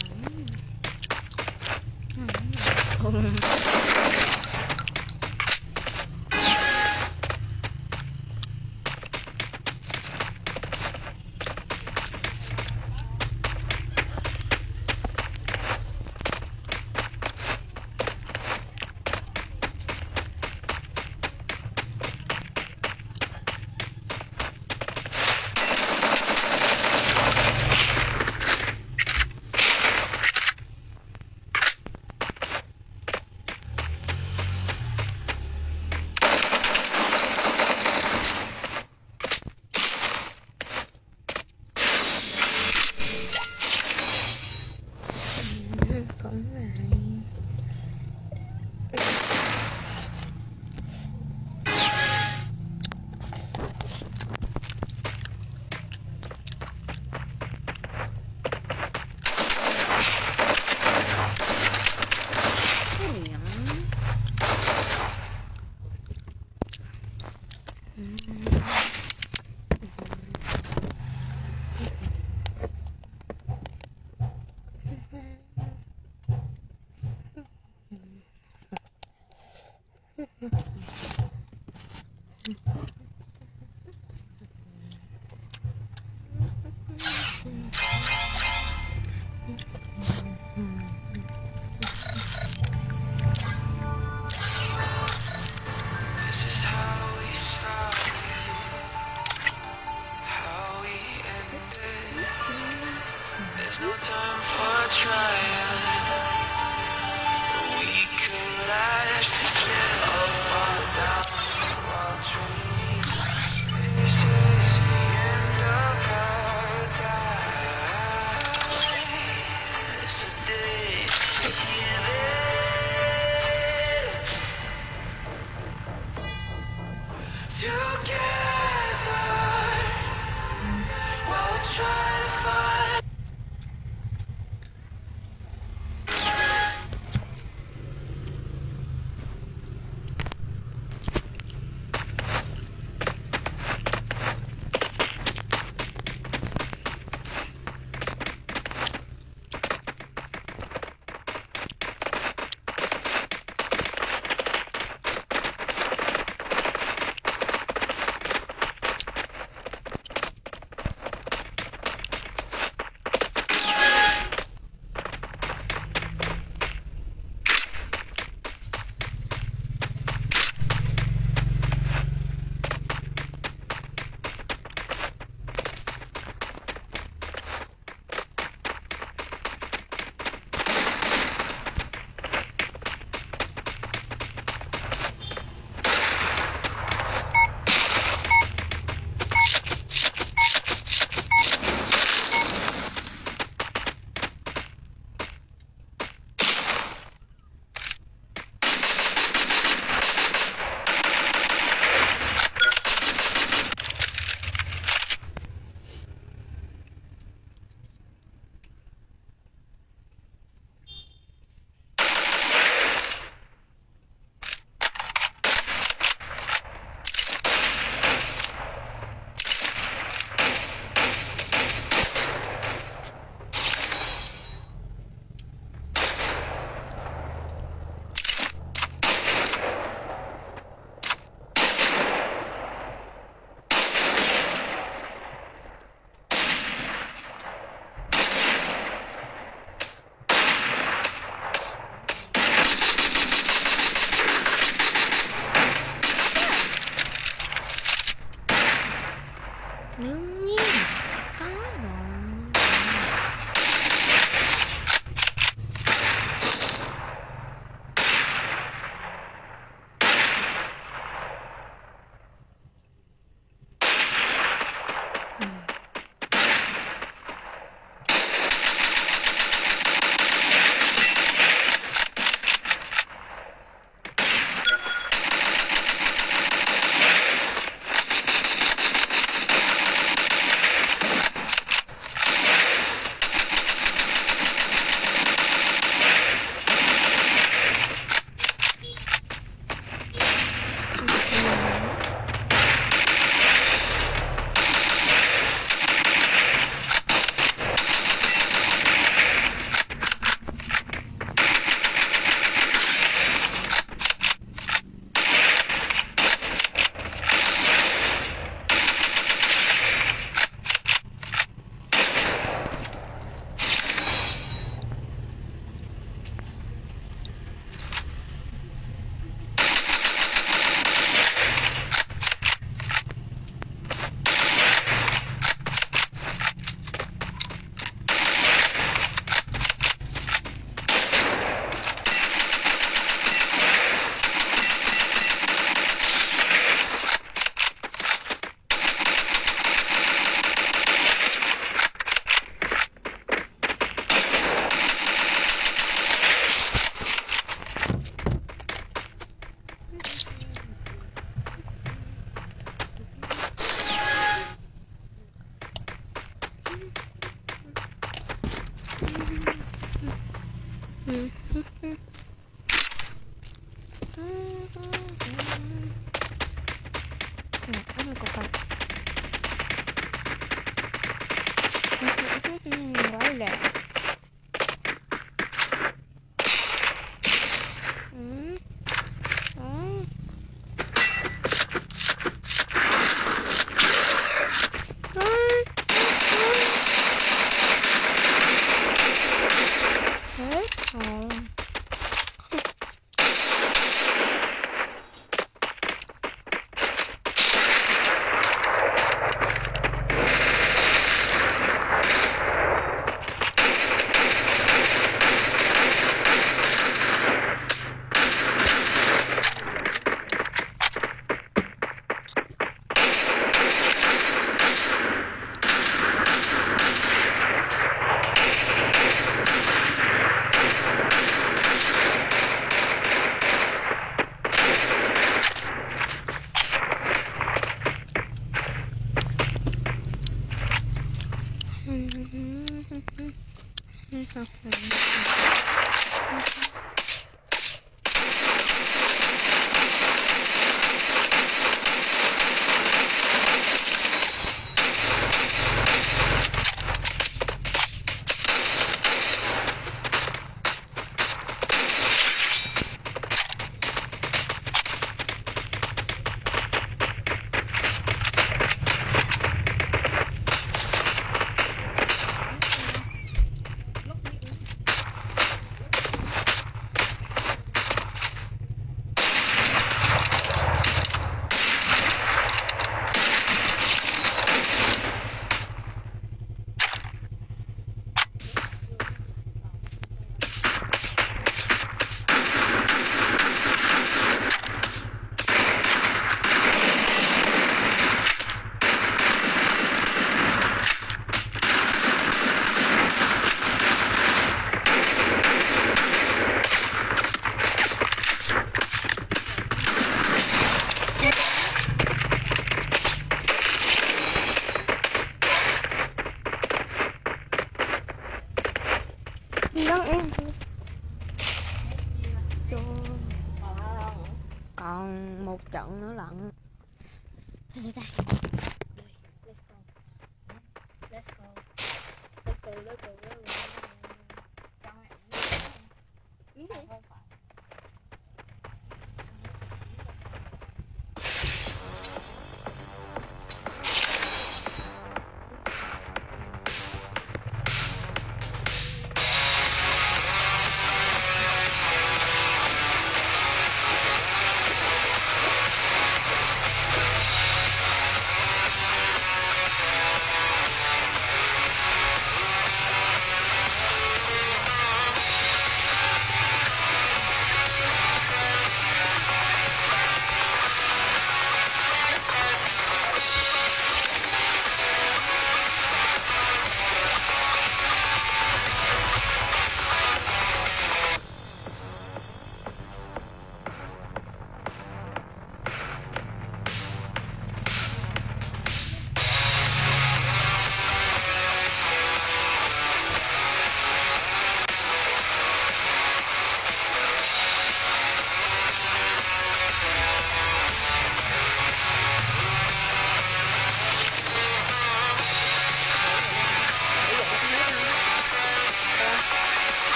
Cũng lại. This is how we started, how we ended. There's no time for trying. We collide together, all fall down while dreaming. This is the end of paradise. It's a day to give it together. While we're trying to find Đương nhiên có rồi. Quá lẹ. Còn một trận nữa lận. Let's go. Let's go. Let's go. Let's go.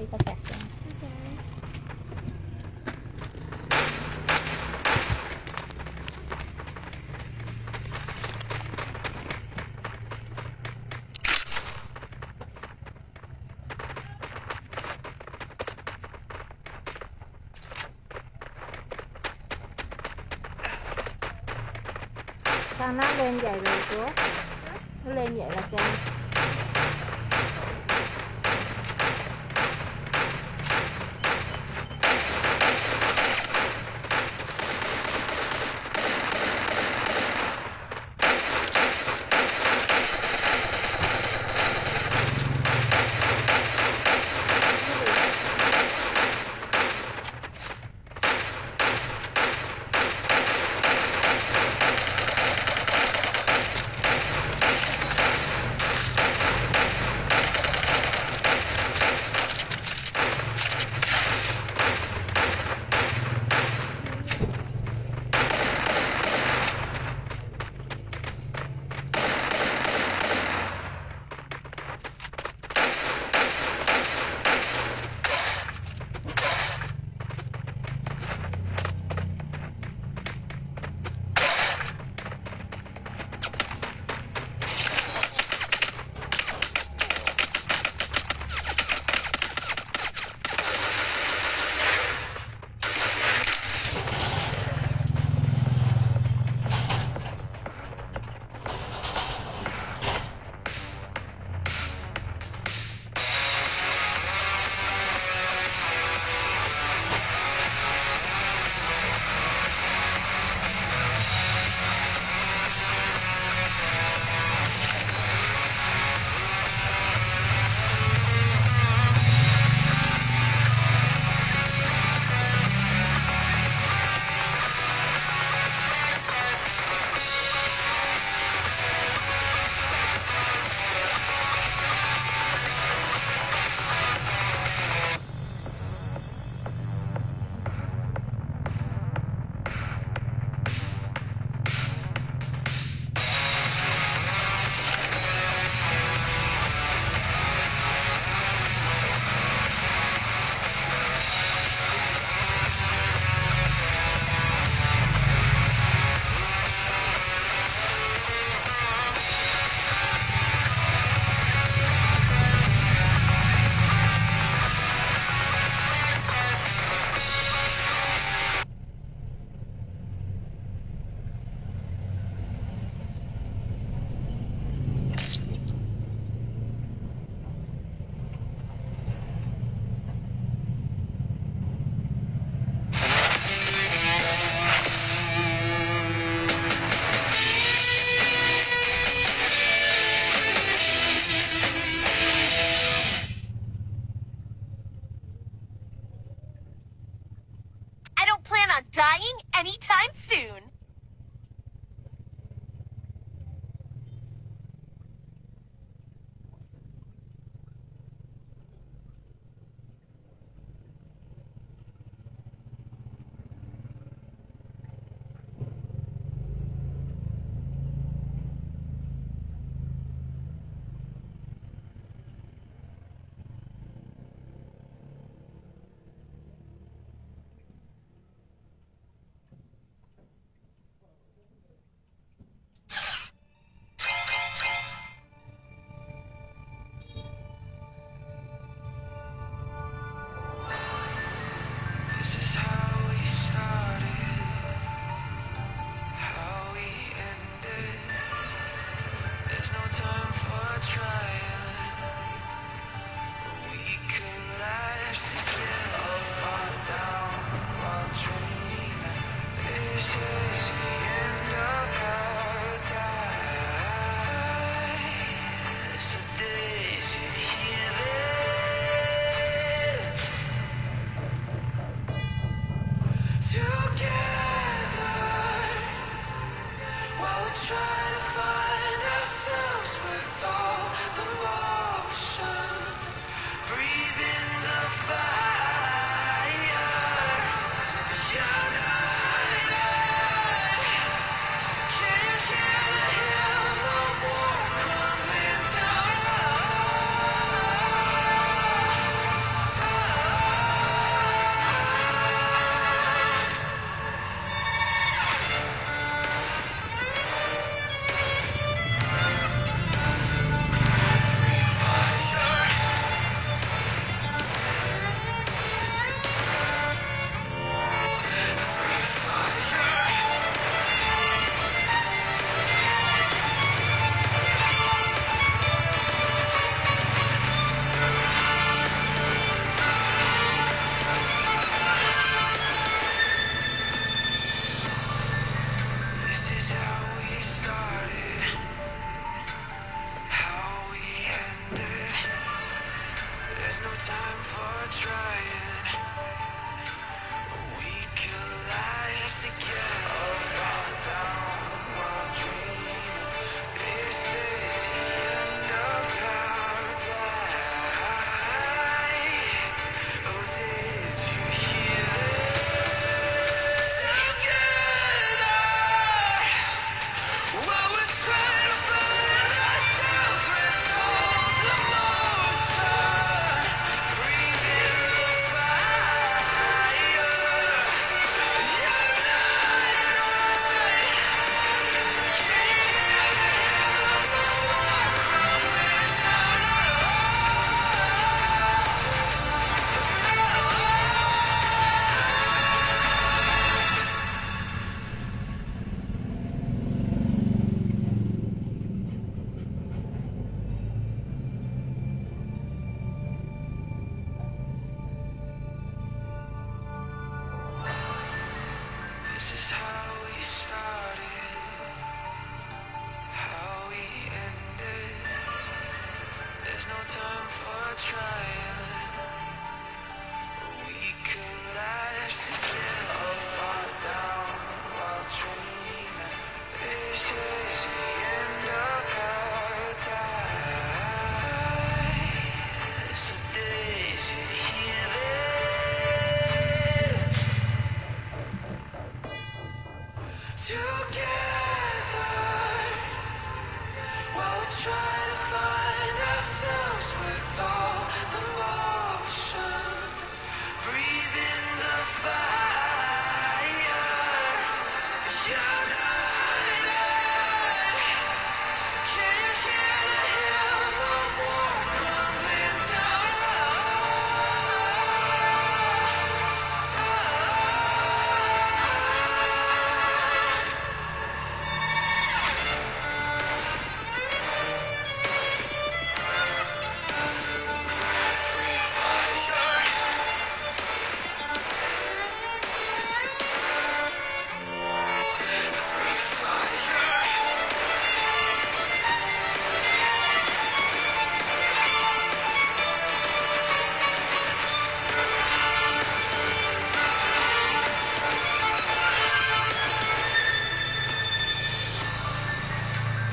đây tao kẹt rồi. Sao nó lên vậy rồi chú? Nó lên vậy là sao? I don't plan on dying anytime soon. There's no time for trying. We collide together. Fall down while dreaming. This is the end of paradise. Oh, did you hear this? Together, while we're trying to find ourselves with all the motion, breathing the fire. This is how we started, how we ended. There's no time for trying. We collapse together, fall down while dreaming. This is the end of paradise. So did you hear this? Together, while we're trying to find ourselves with all the motion, breathing the fire, united. Can you hear the hymn of war crumbling down?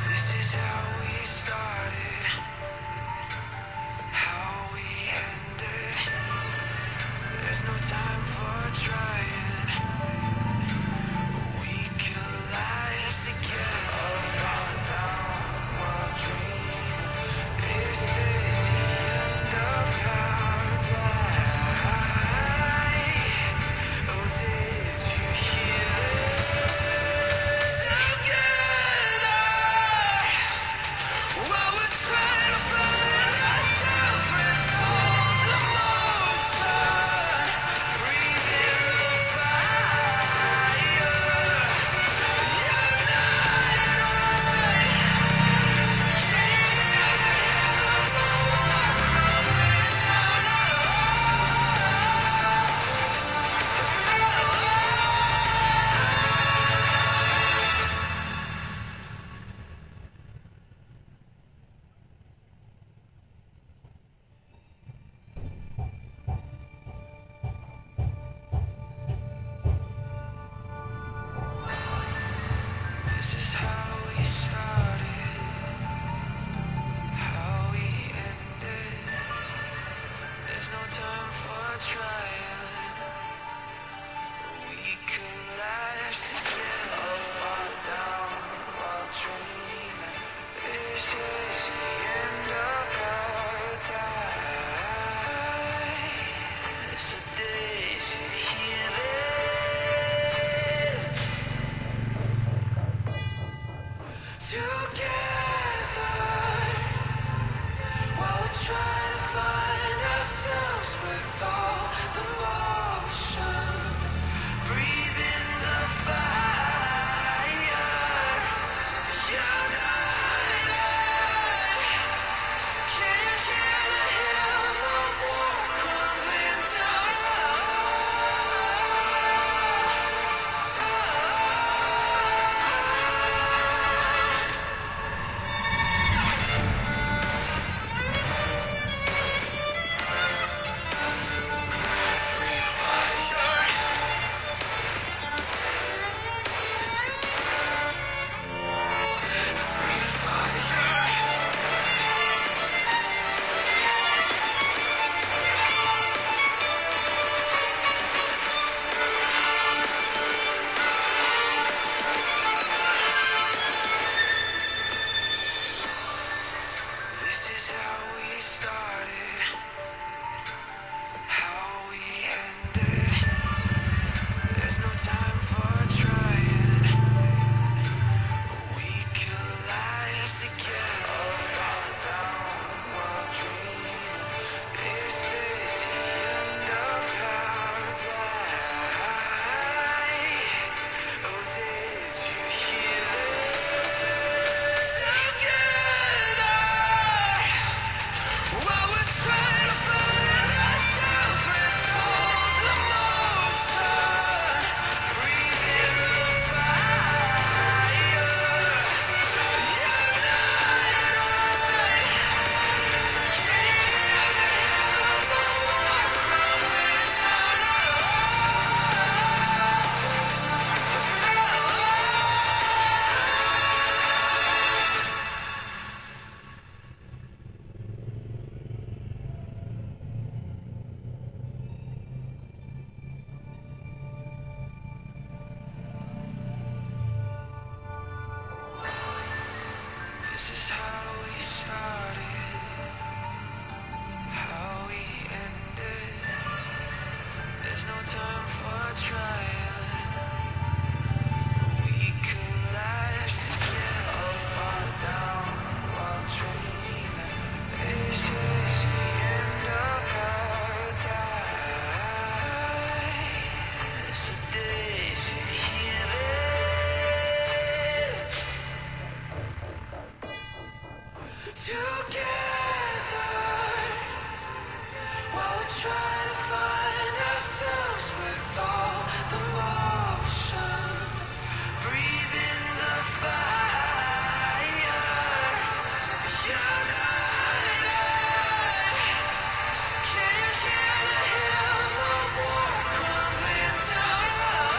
This is how we started, how we ended. There's no time for trying. We collide together, fall down while dreaming. This is the end of paradise. Oh, did you hear this? Together, while we're trying to find ourselves with all the motion, breathing the fire, This is how we started, how we ended. There's no time for trying. We collapse together, fall down while dreaming. This is the end of paradise. So did you hear this? Together, while we're trying to find ourselves with all the more. try to find ourselves with all the motion. Breathe in the fire. United. Can you hear the hymn of war crumbling down?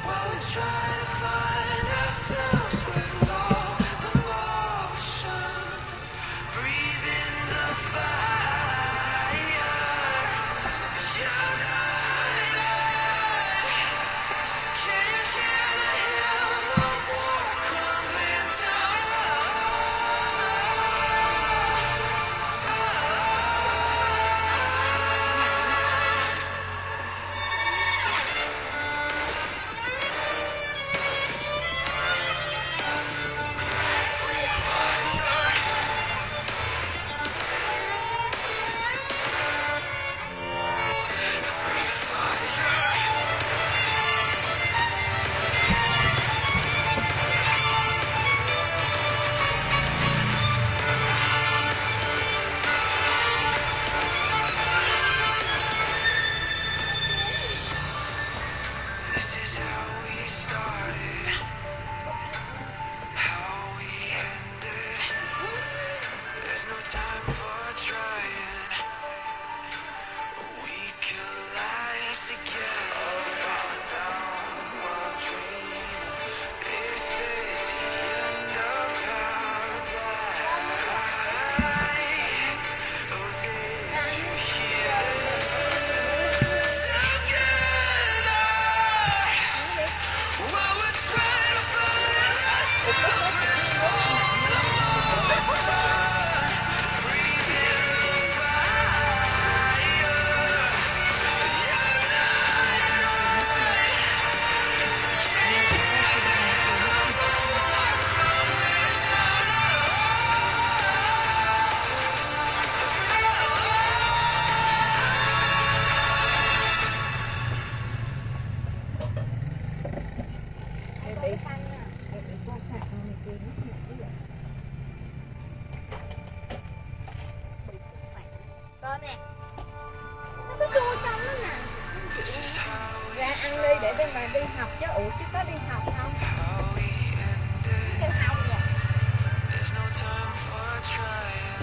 while we try to find ourselves with all the motion. Breathe in the fire. United. Can you hear the hymn of war crumbling down? This is how we started, how we ended. There's no time for trying. We collide together, fall down while dreaming. This is the end of paradise. Oh, did you hear it? Together, while we're trying to find ourselves with all the motion. Breathe in the fire. Em bị cô phạt người kia nó không biết vậy. Con nè, nó cứ chua trong lắm nè. Ra ăn đi để bên ngoài đi học chứ. Ủa chứ có đi học không? Theo xong rồi. There's no time for trying.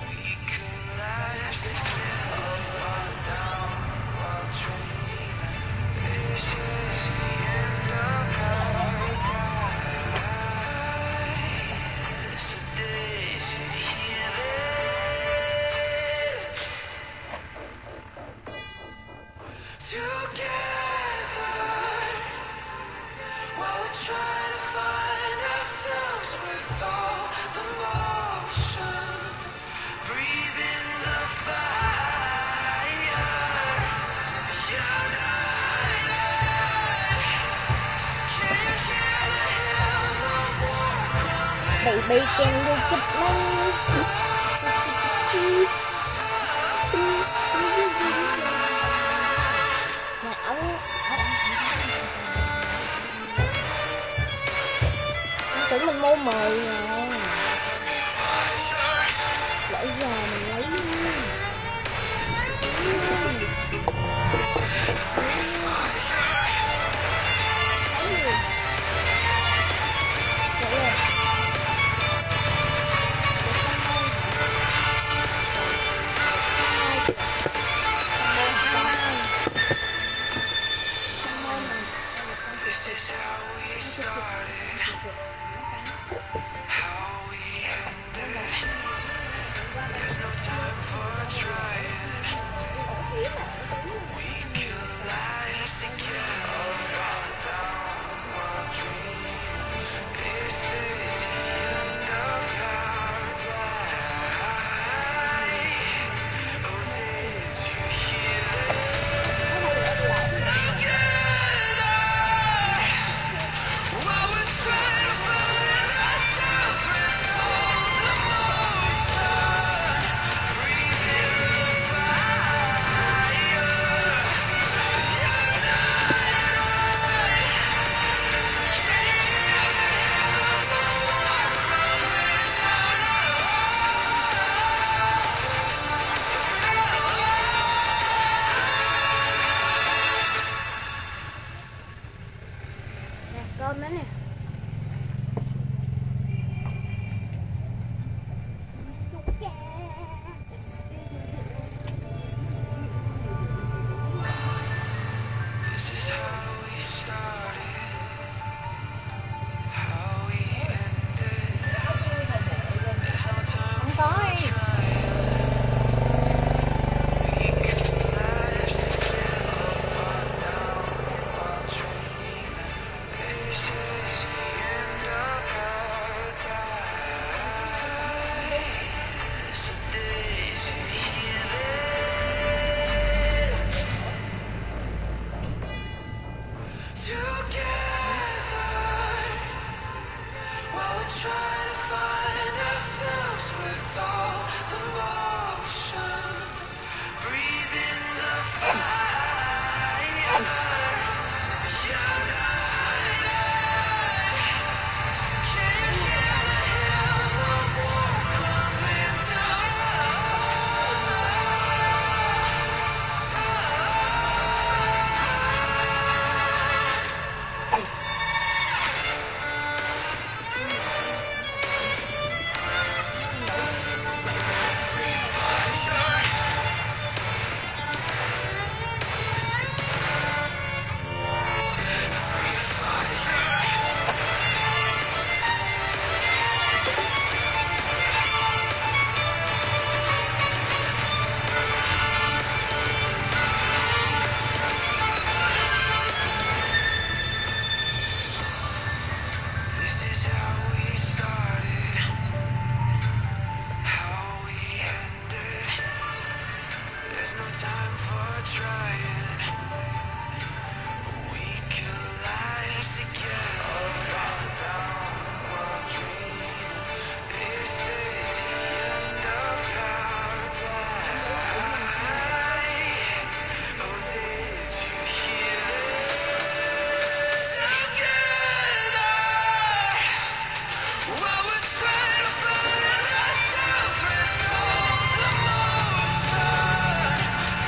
We collide together, fall down while dreaming. This is the end of paradise. So did you hear it? Together, while we try to find ourselves with all the motion. Breathe in the fire. United. Can you hear the hymn of war crumbling? Bị kèm vô kịch lên. Mà ông tưởng mình mua 10 ngàn. Lỡ giờ mình lấy This is how we started, how we ended. There's no time for trying. We collide together, fall down while dreaming. This is the end of paradise. Oh, did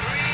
Breathe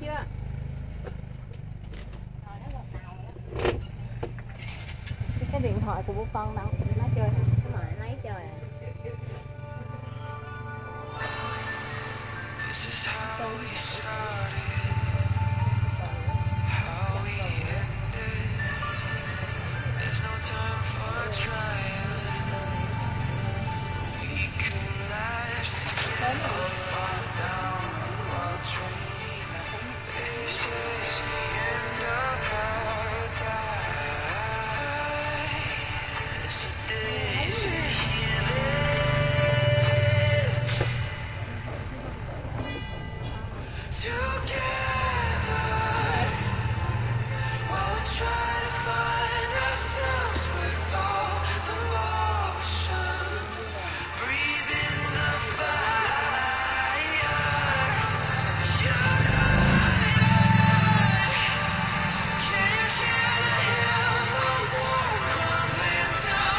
chưa? Rồi nó gật đầu đó. Cái điện thoại của bố con đâu? Nó chơi hả? Cái mà lấy chơi à? This is how we started, how we ended. There's no time for trying. We could last together or fall down while dreaming. This is the end of paradise. So this is together, while we try to find ourselves with all the motion, breathing the fire. Can you hear the hymn of war crumbling down?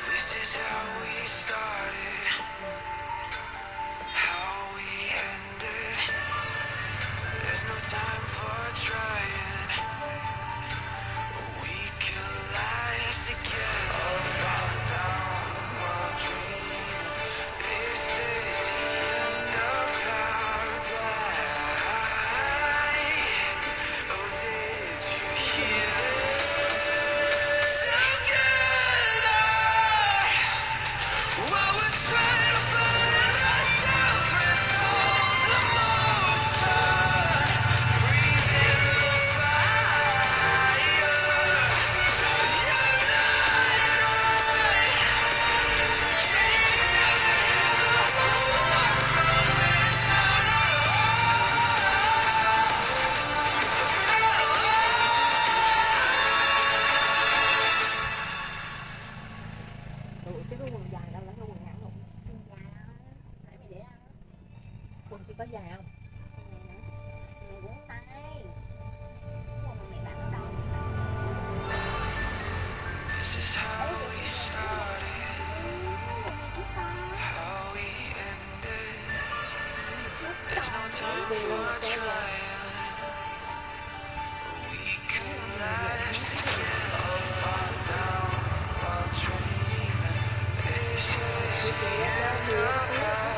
This is how we started, how we ended. There's no time for trying. We can live together or fall down while dreaming. This is the end of paradise. Oh, did you hear this? Together, while we're trying to find ourselves with all the motion, breathing the fire. Ủa, chứ cái quần dài đâu là cái quần ngắn không? Quần dài đó. Tại mày để ăn. Quần chỉ có dài không? Mày quấn tay. Quần mà mày đặt ở đâu? This is how we started, how we ended. There's no time for trying. We could last together or fall down while dreaming. This is the end of paradise.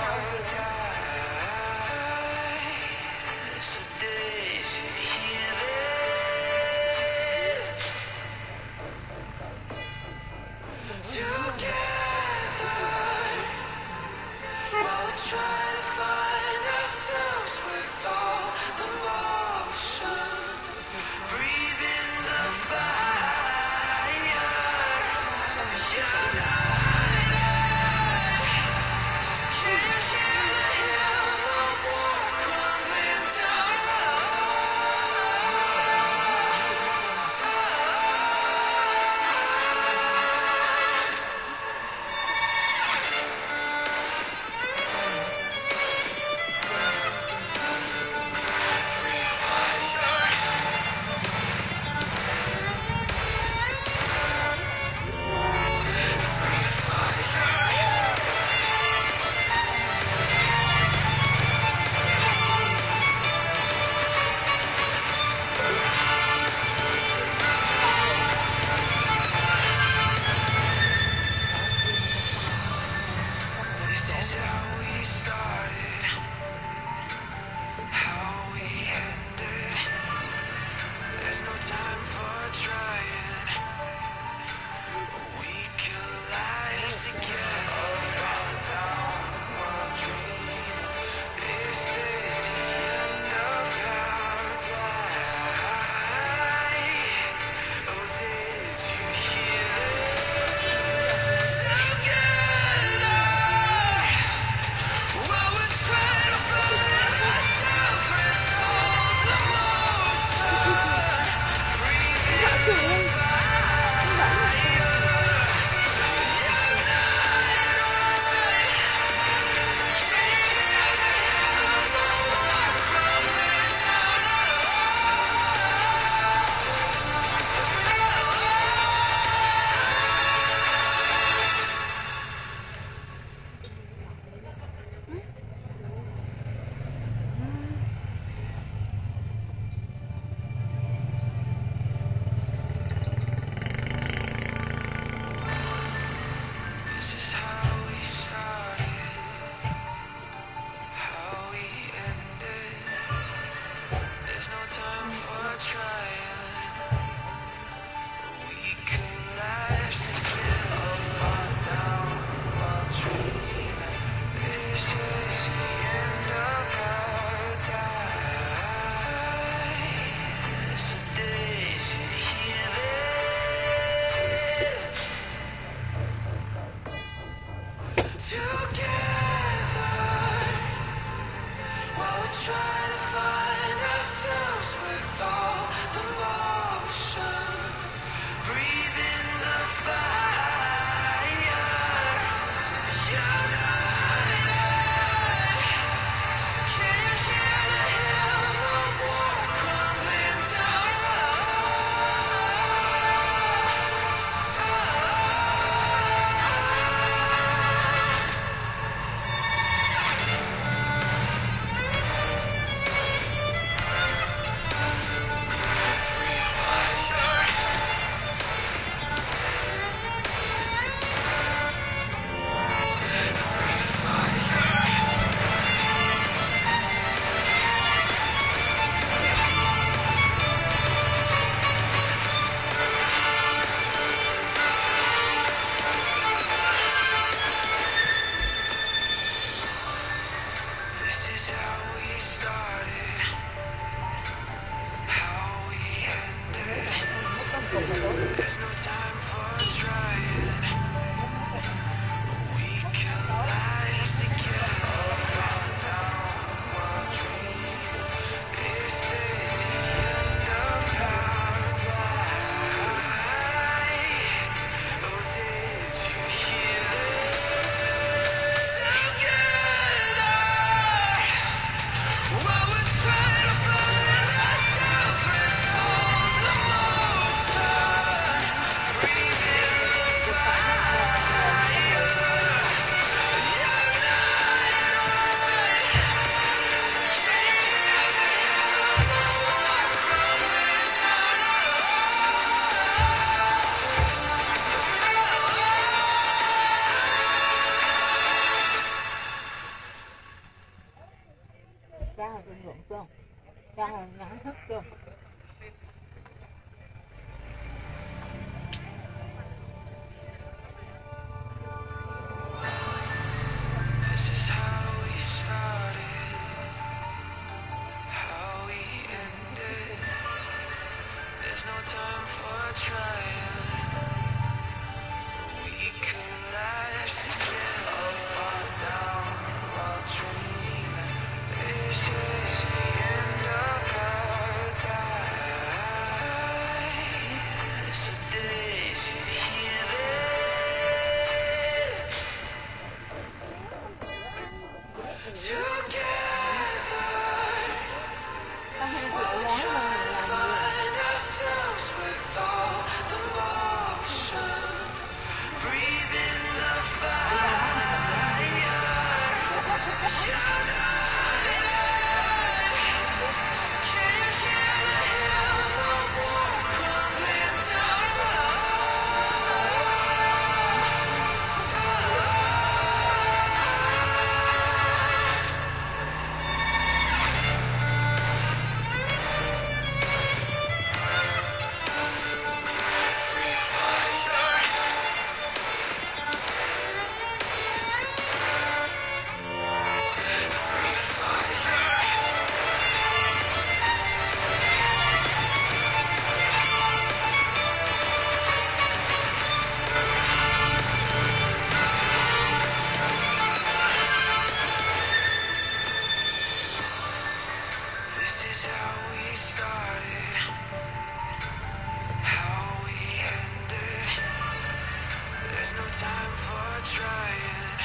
no time for trying.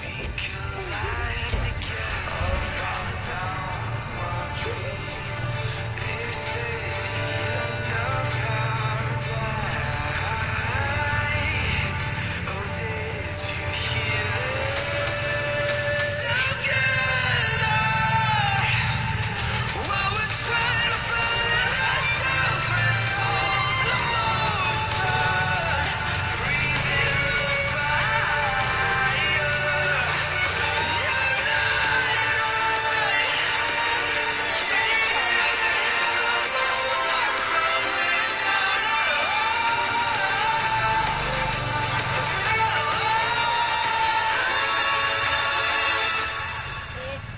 We collide together, fall down while dreaming. This is the end of paradise. Oh, did you hear this? Together, while we're trying to find ourselves with all the motion, breathing the fire.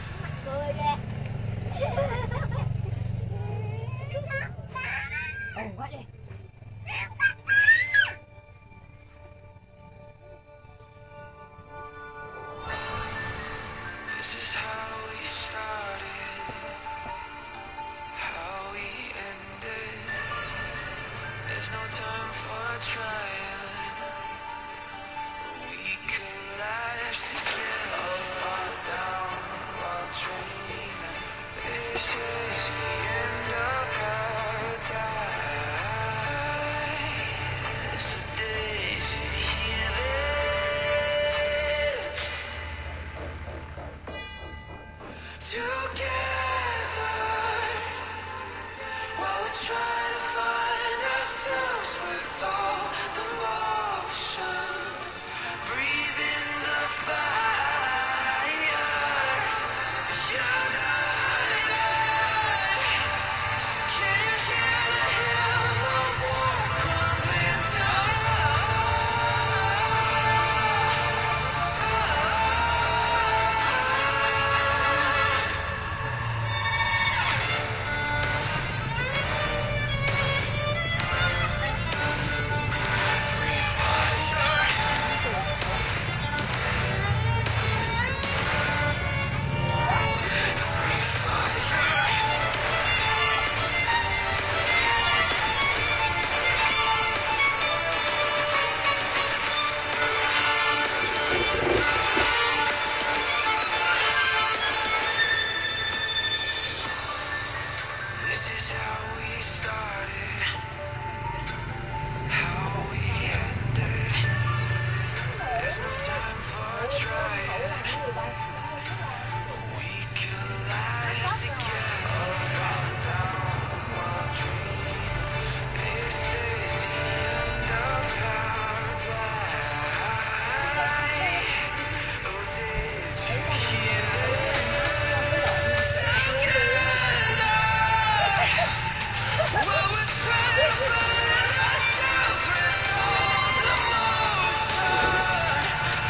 Kìa, mặt cười kìa. Ồ quá đi. This is how we started, how we ended. There's no time for trying. We collapse together, fall down while dreaming. This is the end of paradise. So did you hear this? Together, while we're trying to find ourselves with all the motion, breathing the fire, united. Can you hear the hymn of war crumbling down? This is how we started, how we ended. There's no time for trying. We collide together, fall down while dreaming. This is the end of paradise. Oh, did you hear this? Together, while we're trying to find ourselves with all the motion,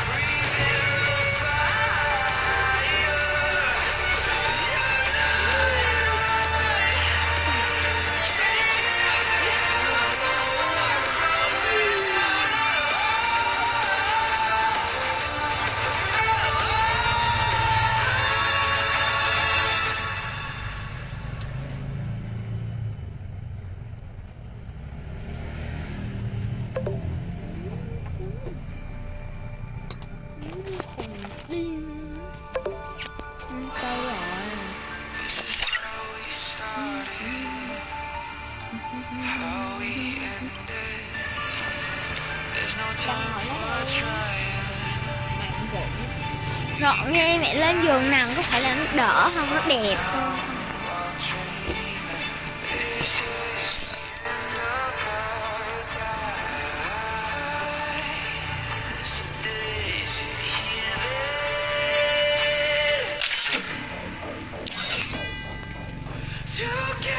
breathing the fire, This is how we started, how we ended. There's no time for trying. Gọn nghe mẹ lên giường nằm có phải là nó đỡ không, nó đẹp không? While dreaming, this is the end of paradise. So did you hear this? Together,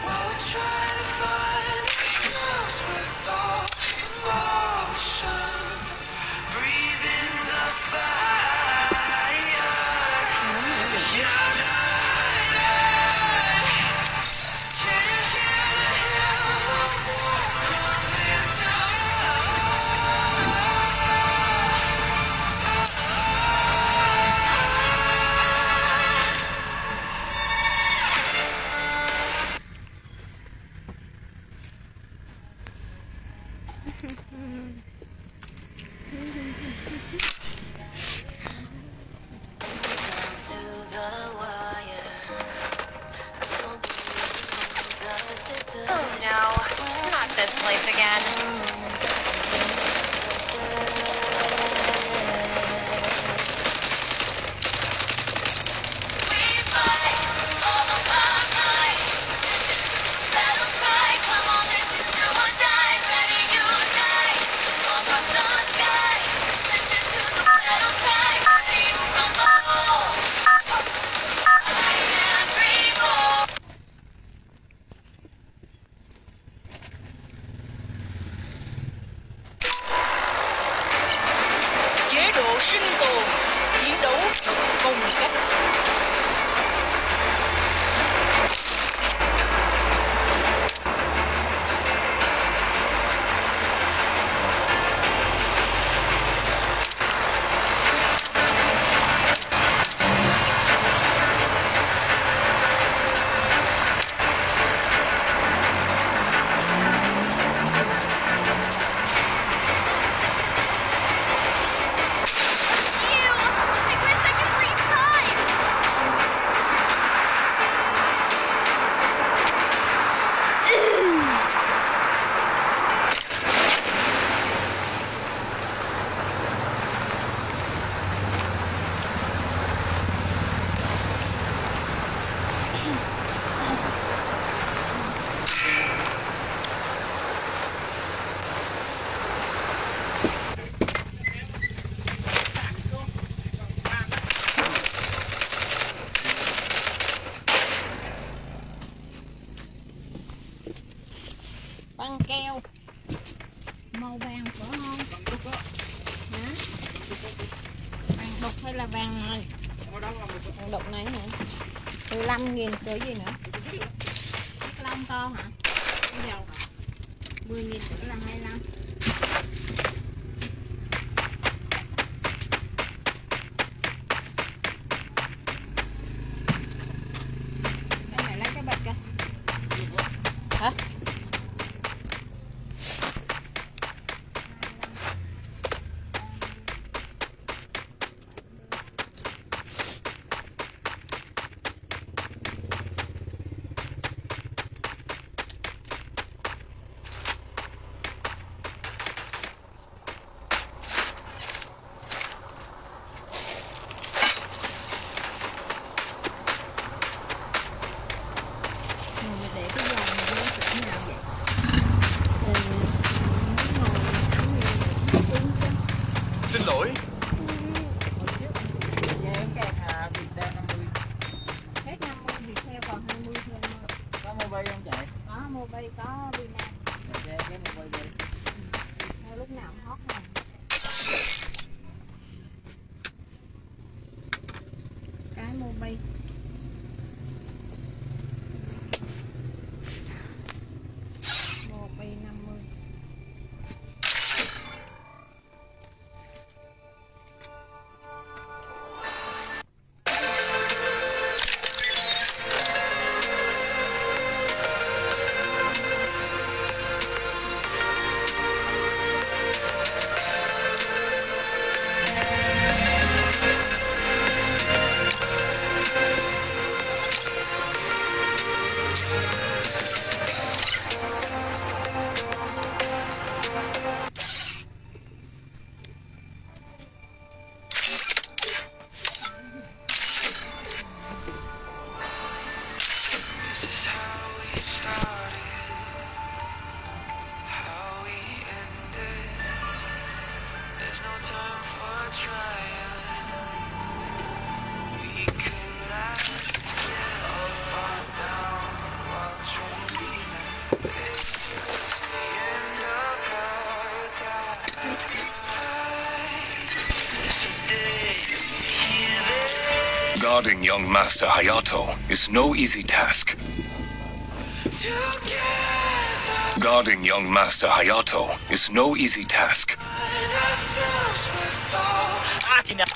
while we're trying to find ourselves with all the motion, breathing the fire. Oh no, not this place again. Chế độ sinh tồn, chiến đấu phong cách. I wish I could freeze time. Băng keo màu vàng phải không? Hả? Vàng đục hay là vàng này? Vàng đục này hả? 15.000 rồi gì nữa? Chiếc lông to hả? Cái dầu 10.000 nữa là 25. Cái này lấy cái bịch kìa. Hả? Mình để cái dầu này vô chỗ nào vậy? Xin lỗi. Hết 50 thì theo còn 20 thôi. Có mobile không chạy? Có mobile có Vina. Cái mobile đi. Theo lúc nào cũng hot này. Cái mobile. Mobile 50. Guarding young Master Hayato is no easy task. Guarding young Master Hayato is no easy task. Thì nào.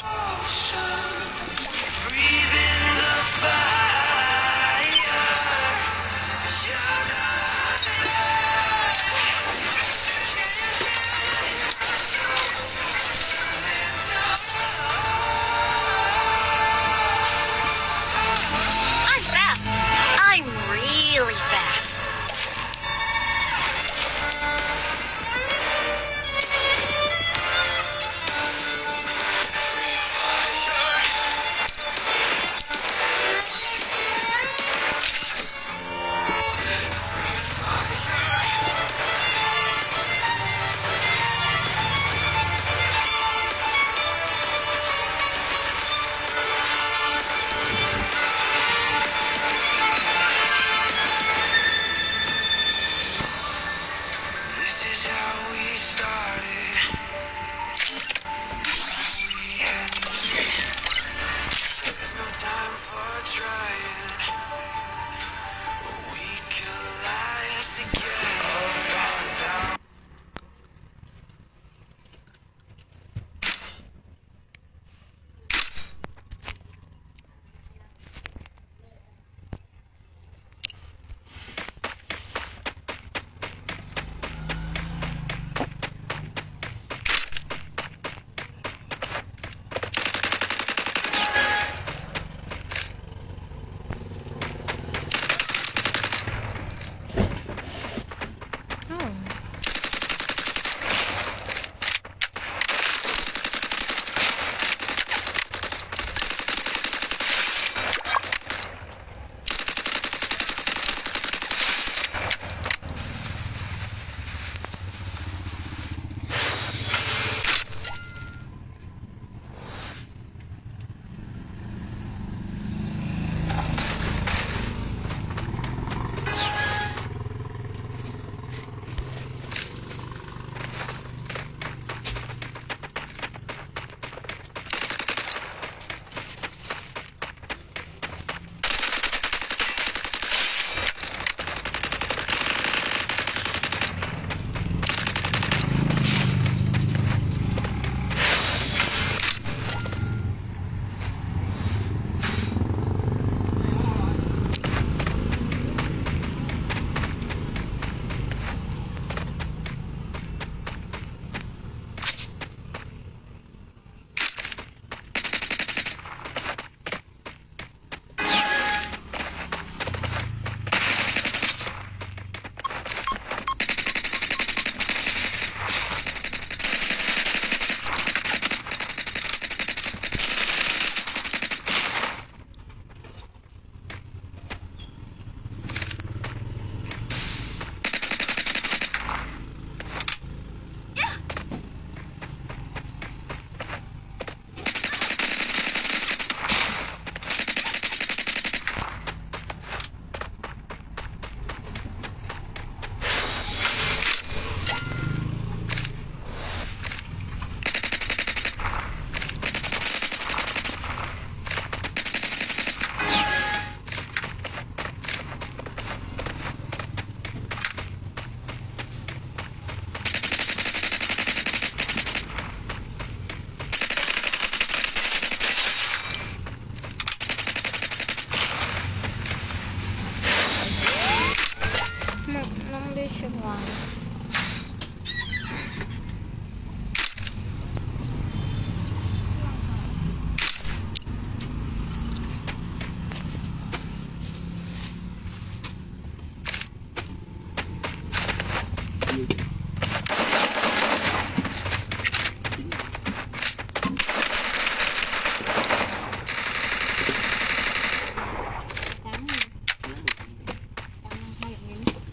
Vâng. Tám nghìn. 120.000.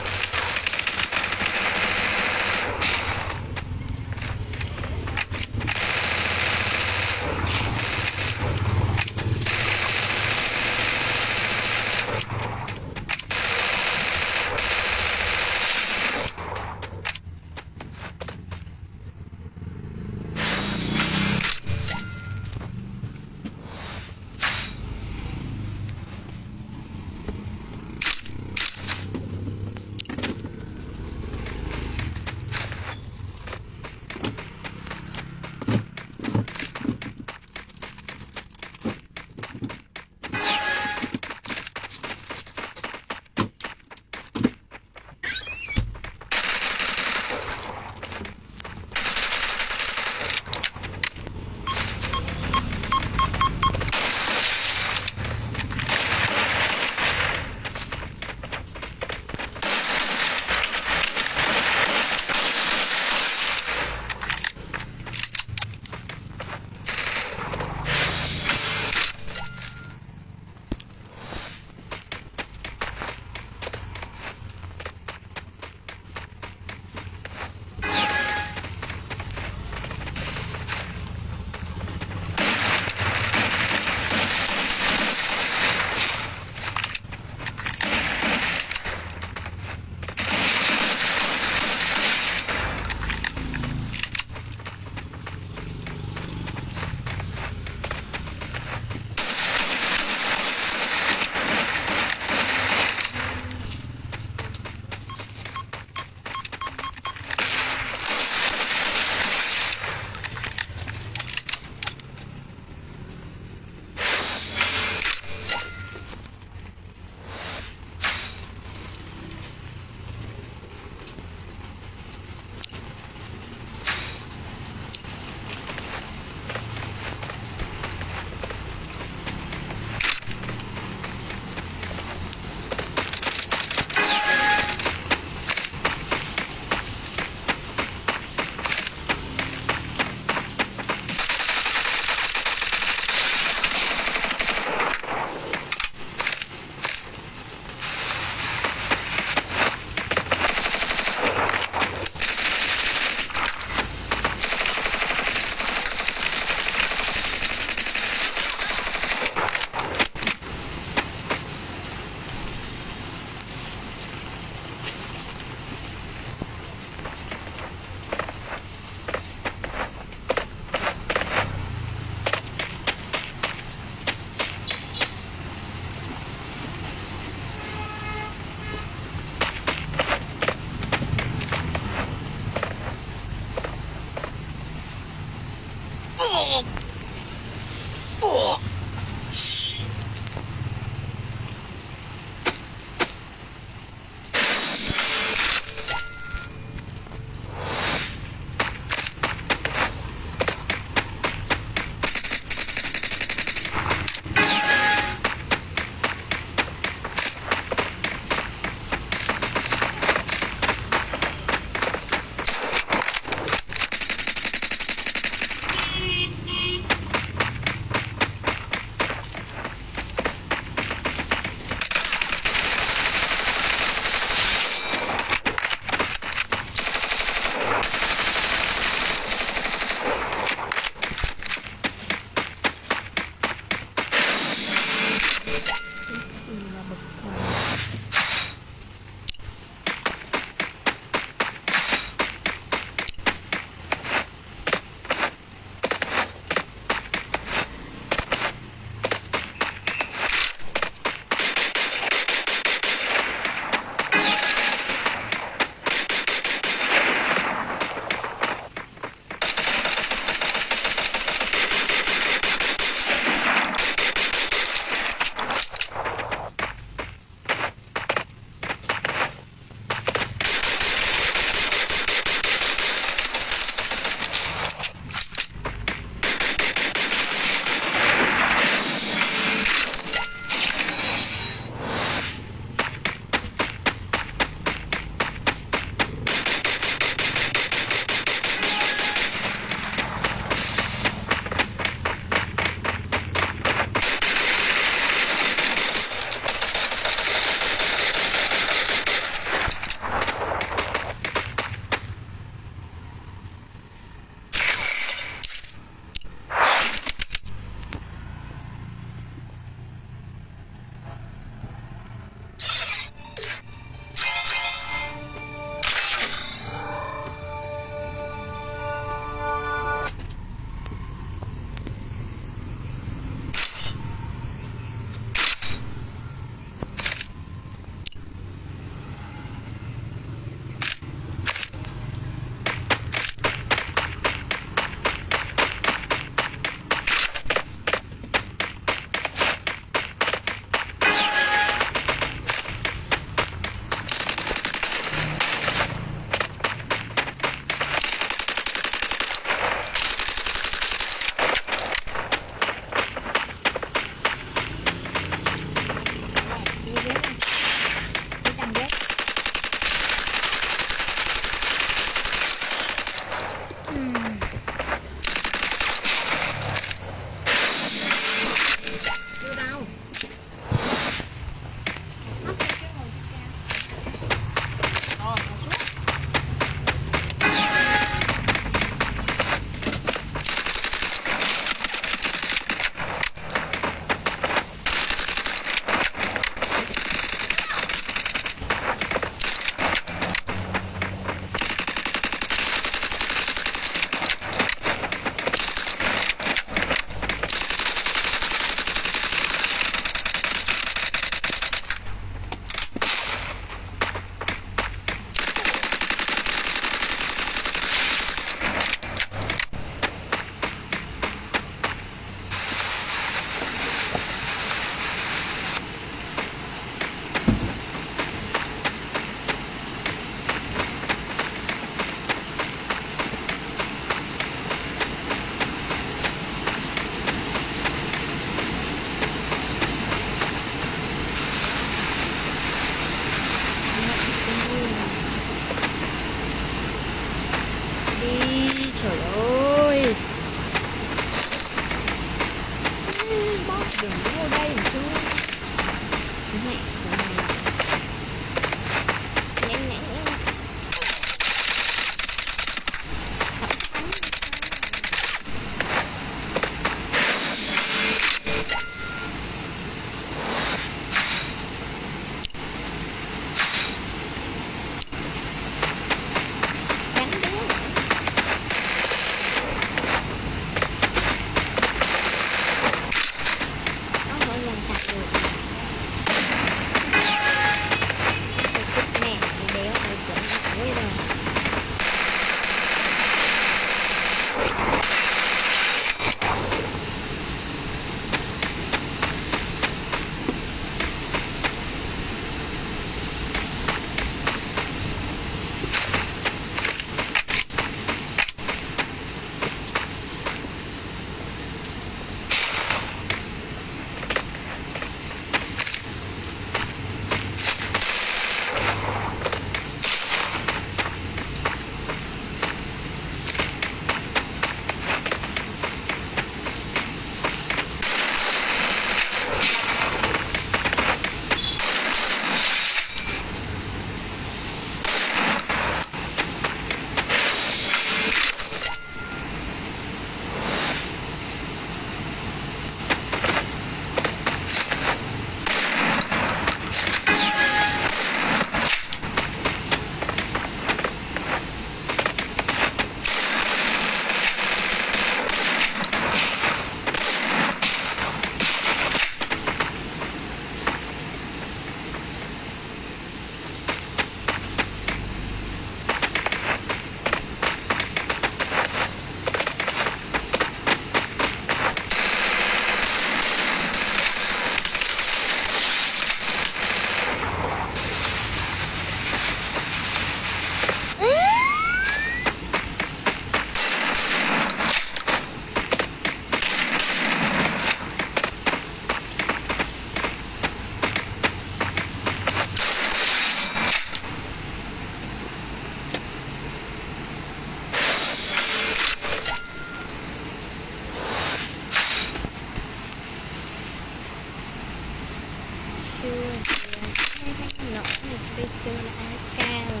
chưa đã ca rồi.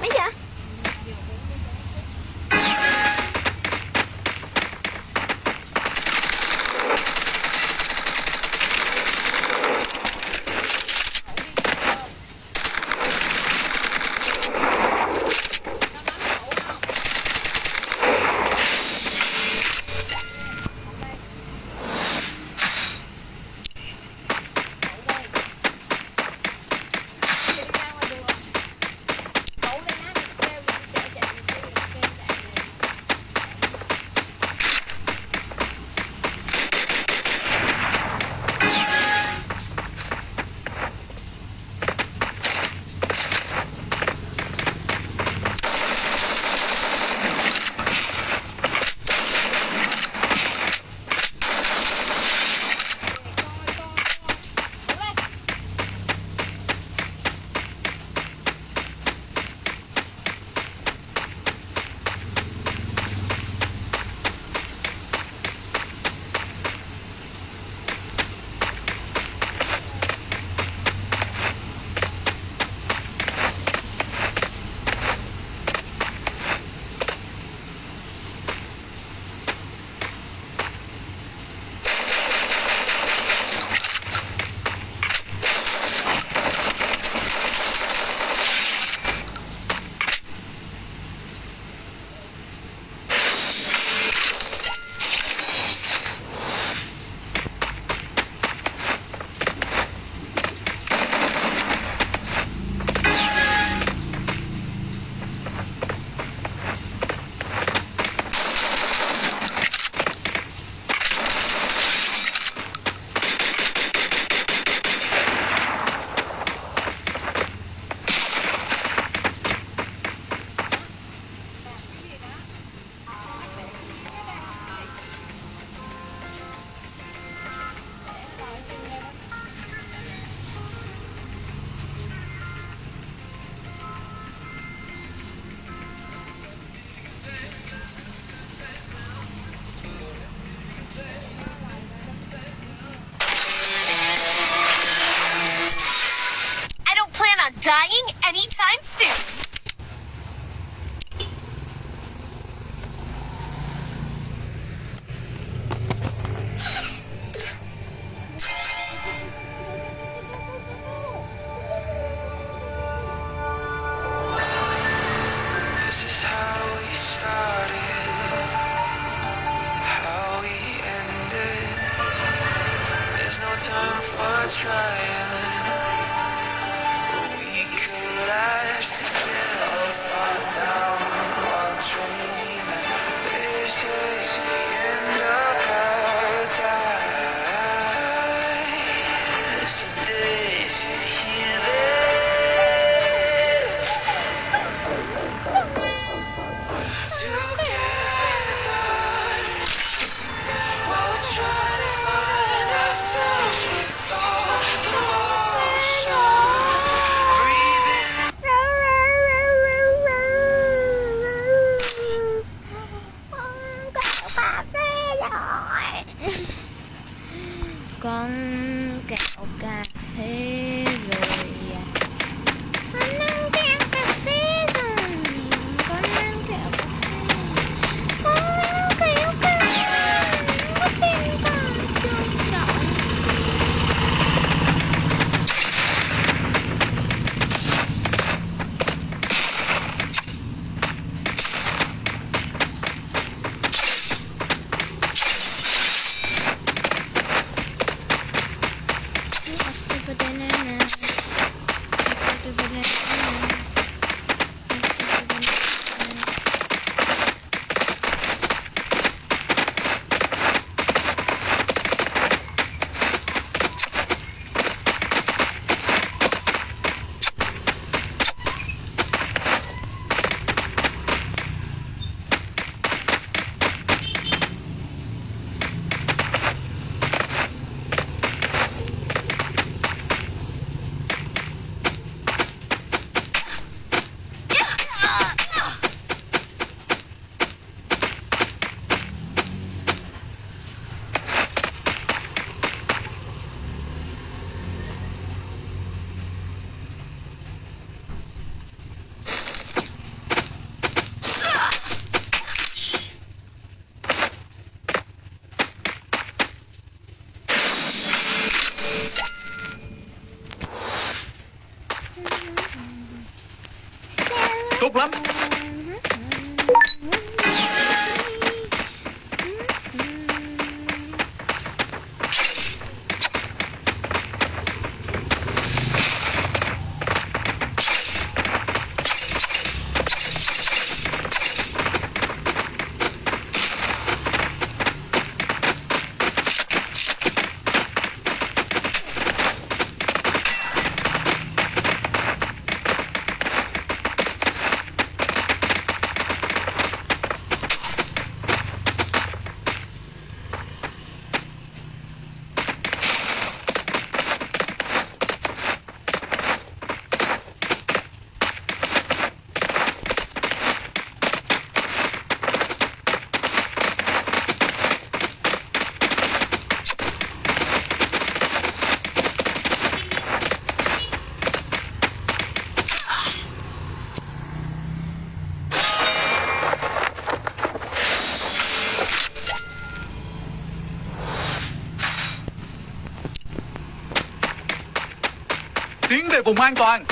Mấy giờ? I don't plan on dying anytime soon. This is how we started, how we ended. There's no time for trying. We collapsed. Tốt lắm. Tiến về vùng an toàn.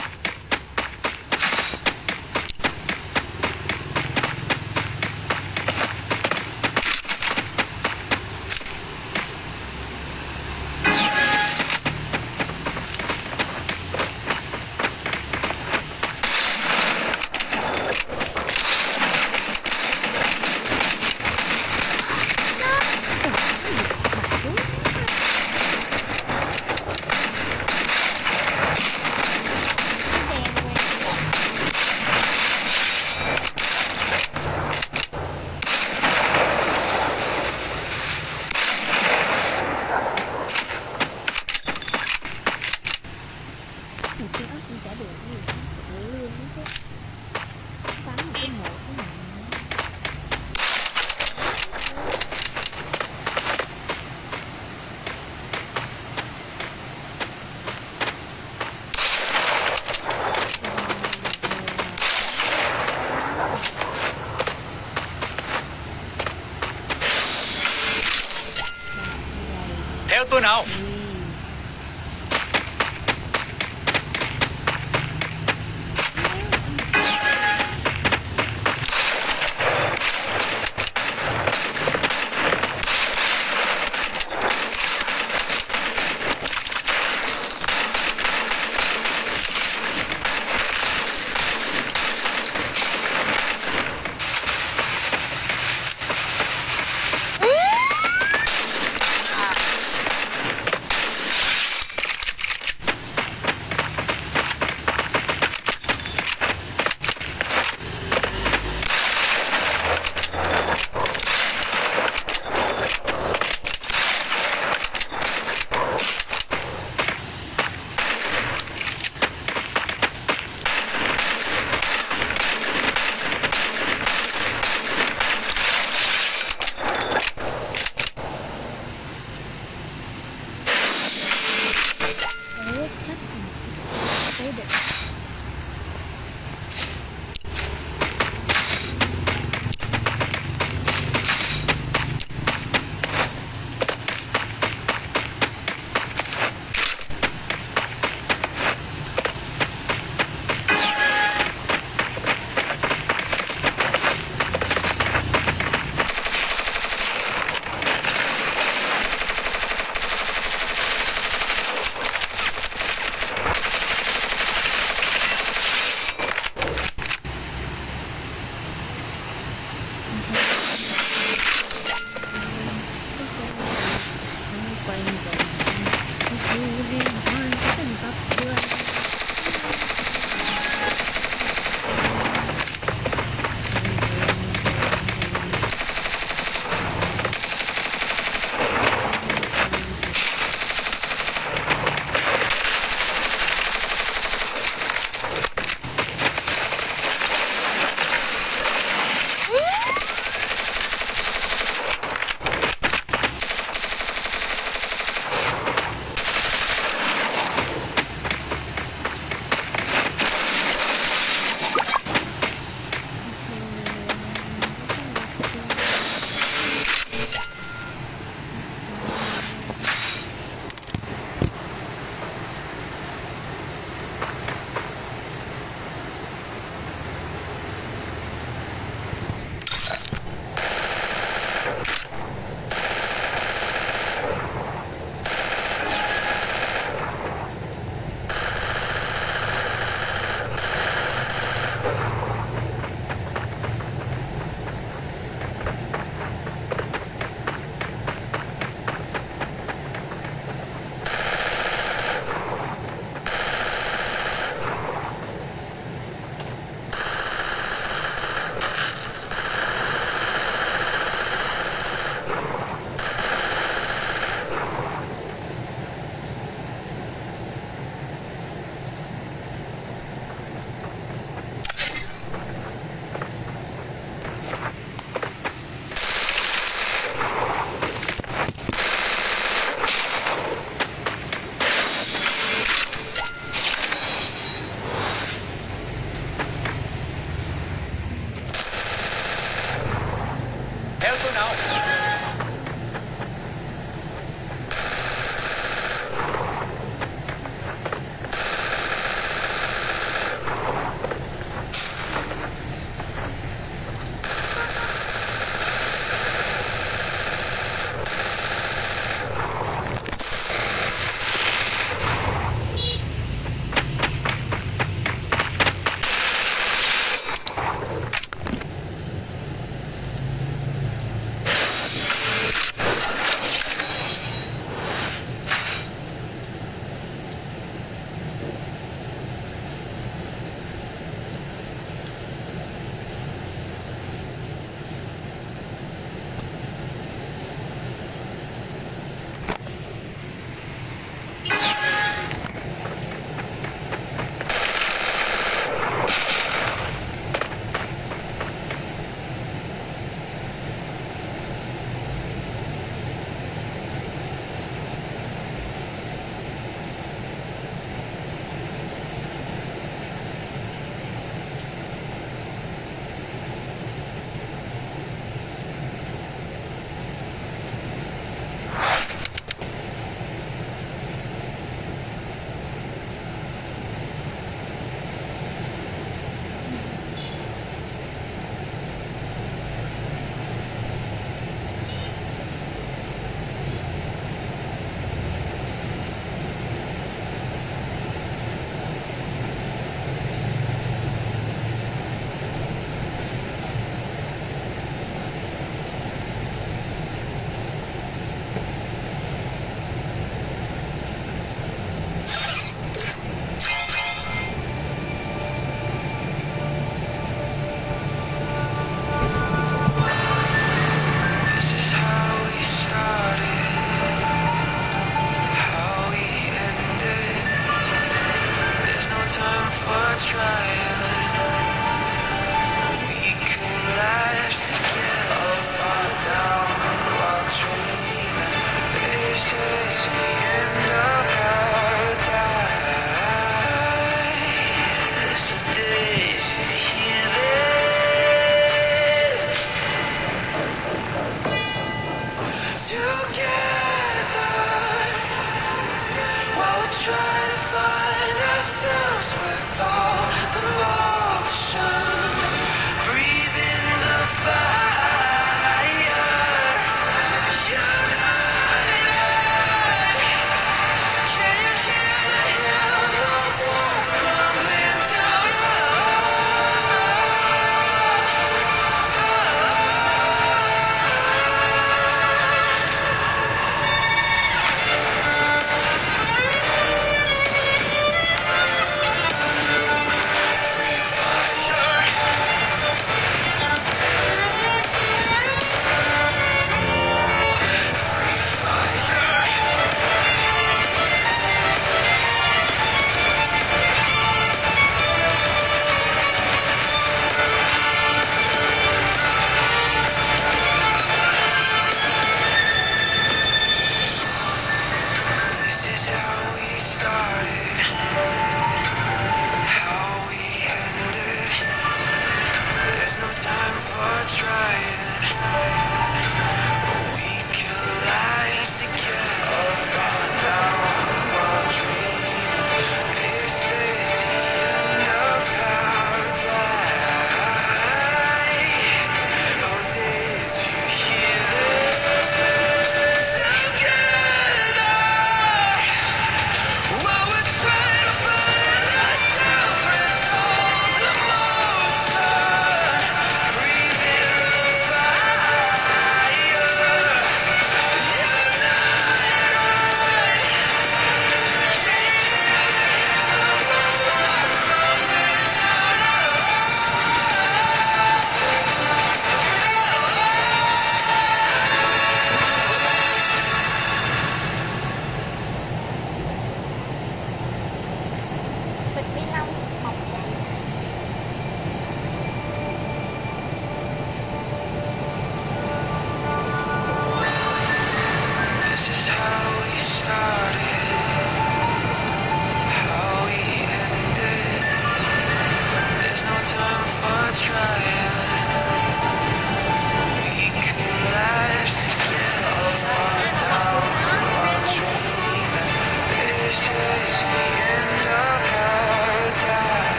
Theo tôi nào.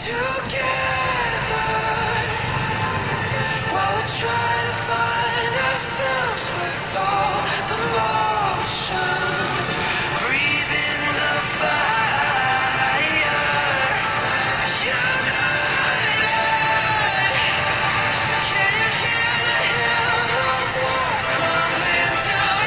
together while we try to find ourselves with all the motion. Breathe in the fire. United. Can you hear the hymn of war crumbling down?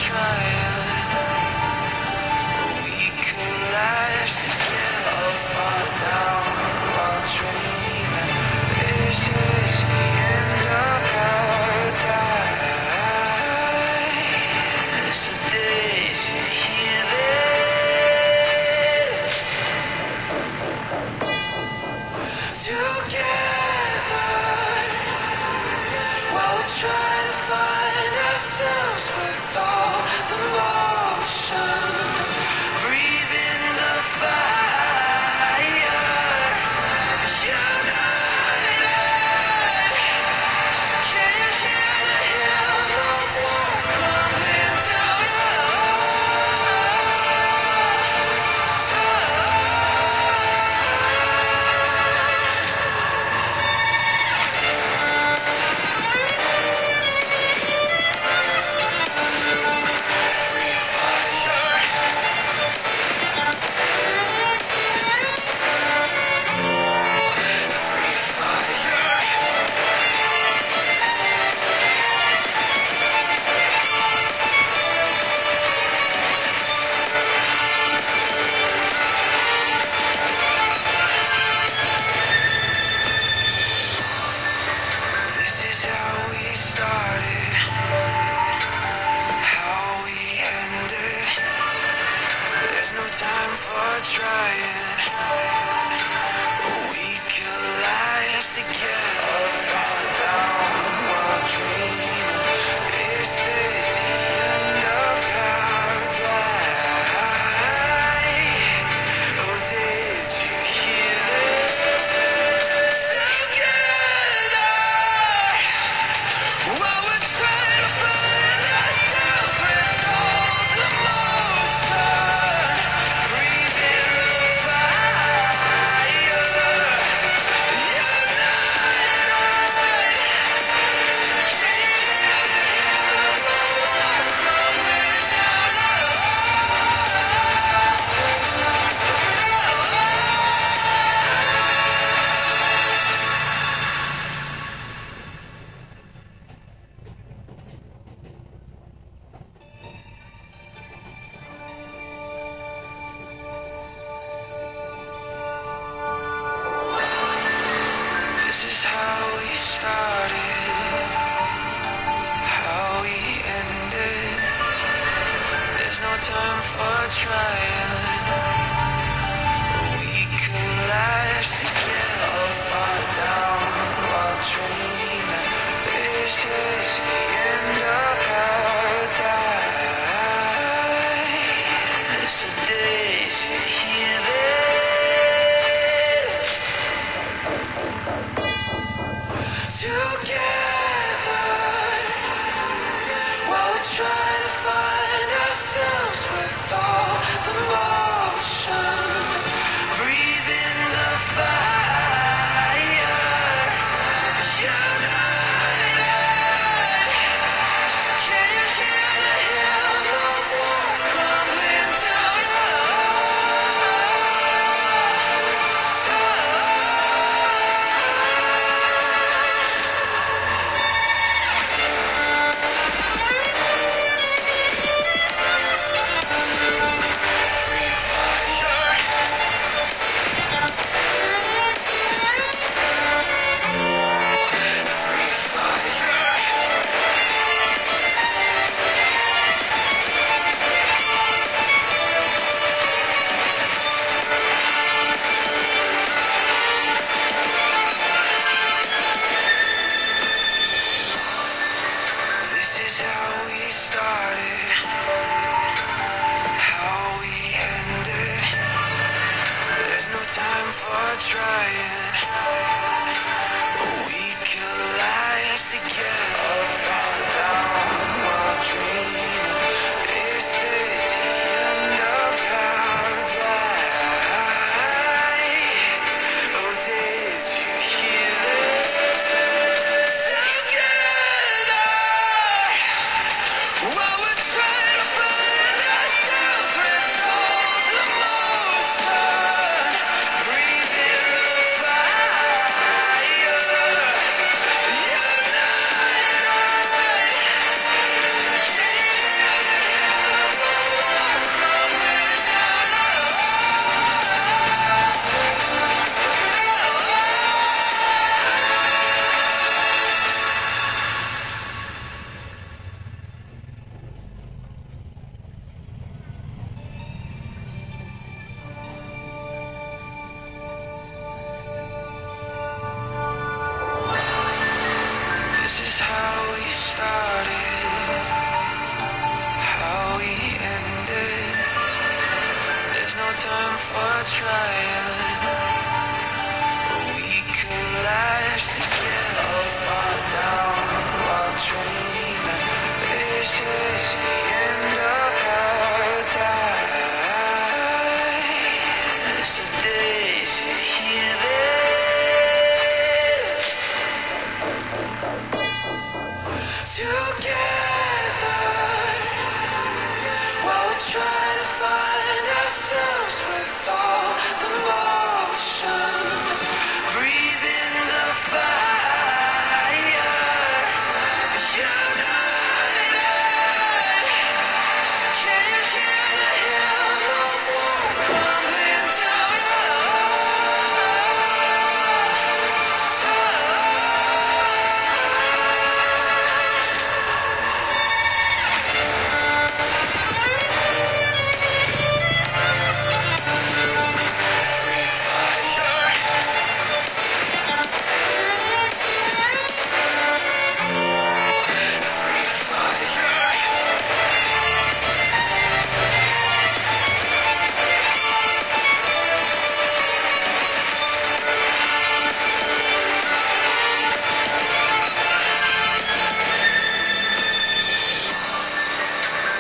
trying. We collapse together, fall down while dreaming. This is the end of paradise. So did you hear this? Together, while we're trying to find ourselves with all the motion, breathing the fire, united. Can you hear the hymn of war crumbling down? Free fire. Free fire. This is how we started, how we ended. There's no time for trying. We collapse together, fall down while dreaming. This is the end of paradise. Oh, did you hear this? Together, while we're trying to find ourselves with all the motion, breathing the fire, This is how we started, how we ended. There's no time for trying. We collapse together, fall down while dreaming. This is the end of paradise. So did you hear this? Together, while we're trying to find ourselves with all the motion, breathing the fire, united. Can you hear the hymn of war crumbling down? Free no time for trying. We collapse together, fall down while dreaming. This is the end of paradise. So days you hear this together while we're trying to find ourselves with all the motion. Breathe in the fire. United. Can you hear the hymn of war crumbling down? Free fire. Free fire.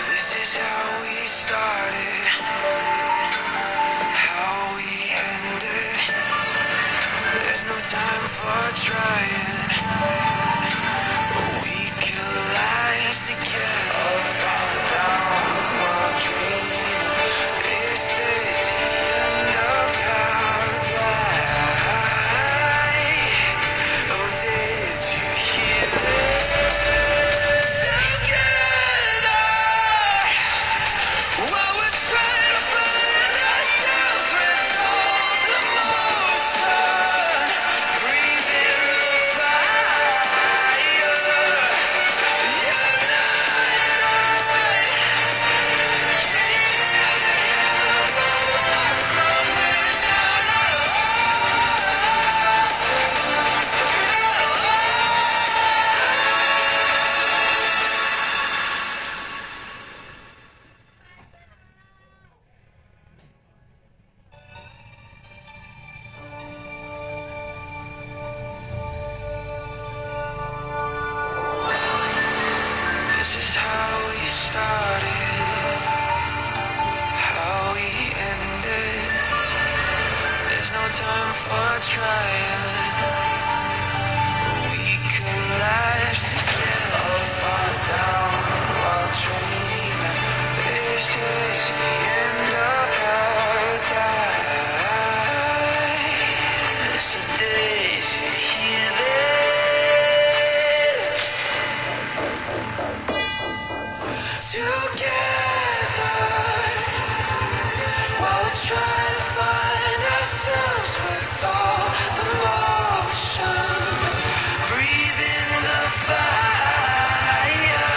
This is how we started, how we ended. There's no time for trying. We collide together, fall down while dreaming. This is the end of paradise. Oh, did you hear this? Together. While we're trying to find ourselves with all the motion, breathe in the fire. This is how we started, how we ended. There's no time for trying. We collapse together, fall down while dreaming. This is the end of paradise. So days you hear this together while we're trying to find ourselves with all the motion. Breathe in the fire.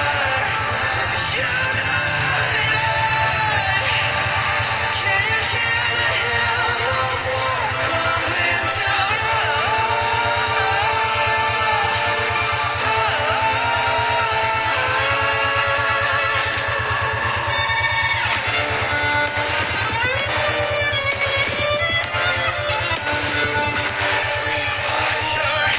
United. Can you hear the hymn of war crumbling down? Free fire.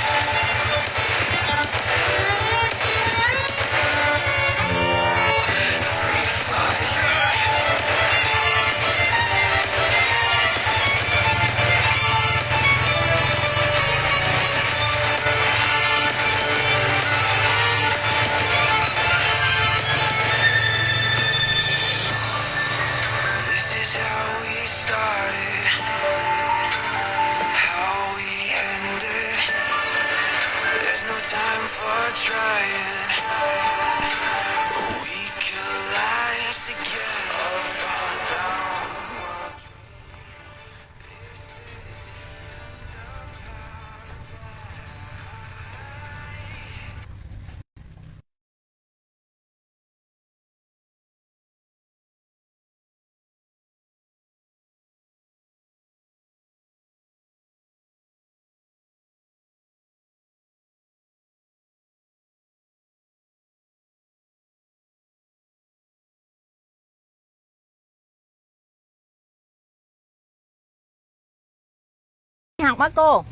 Free fire. This is how we started, how we ended. There's no time for trying. We collapse together, fall down. Học hả cô?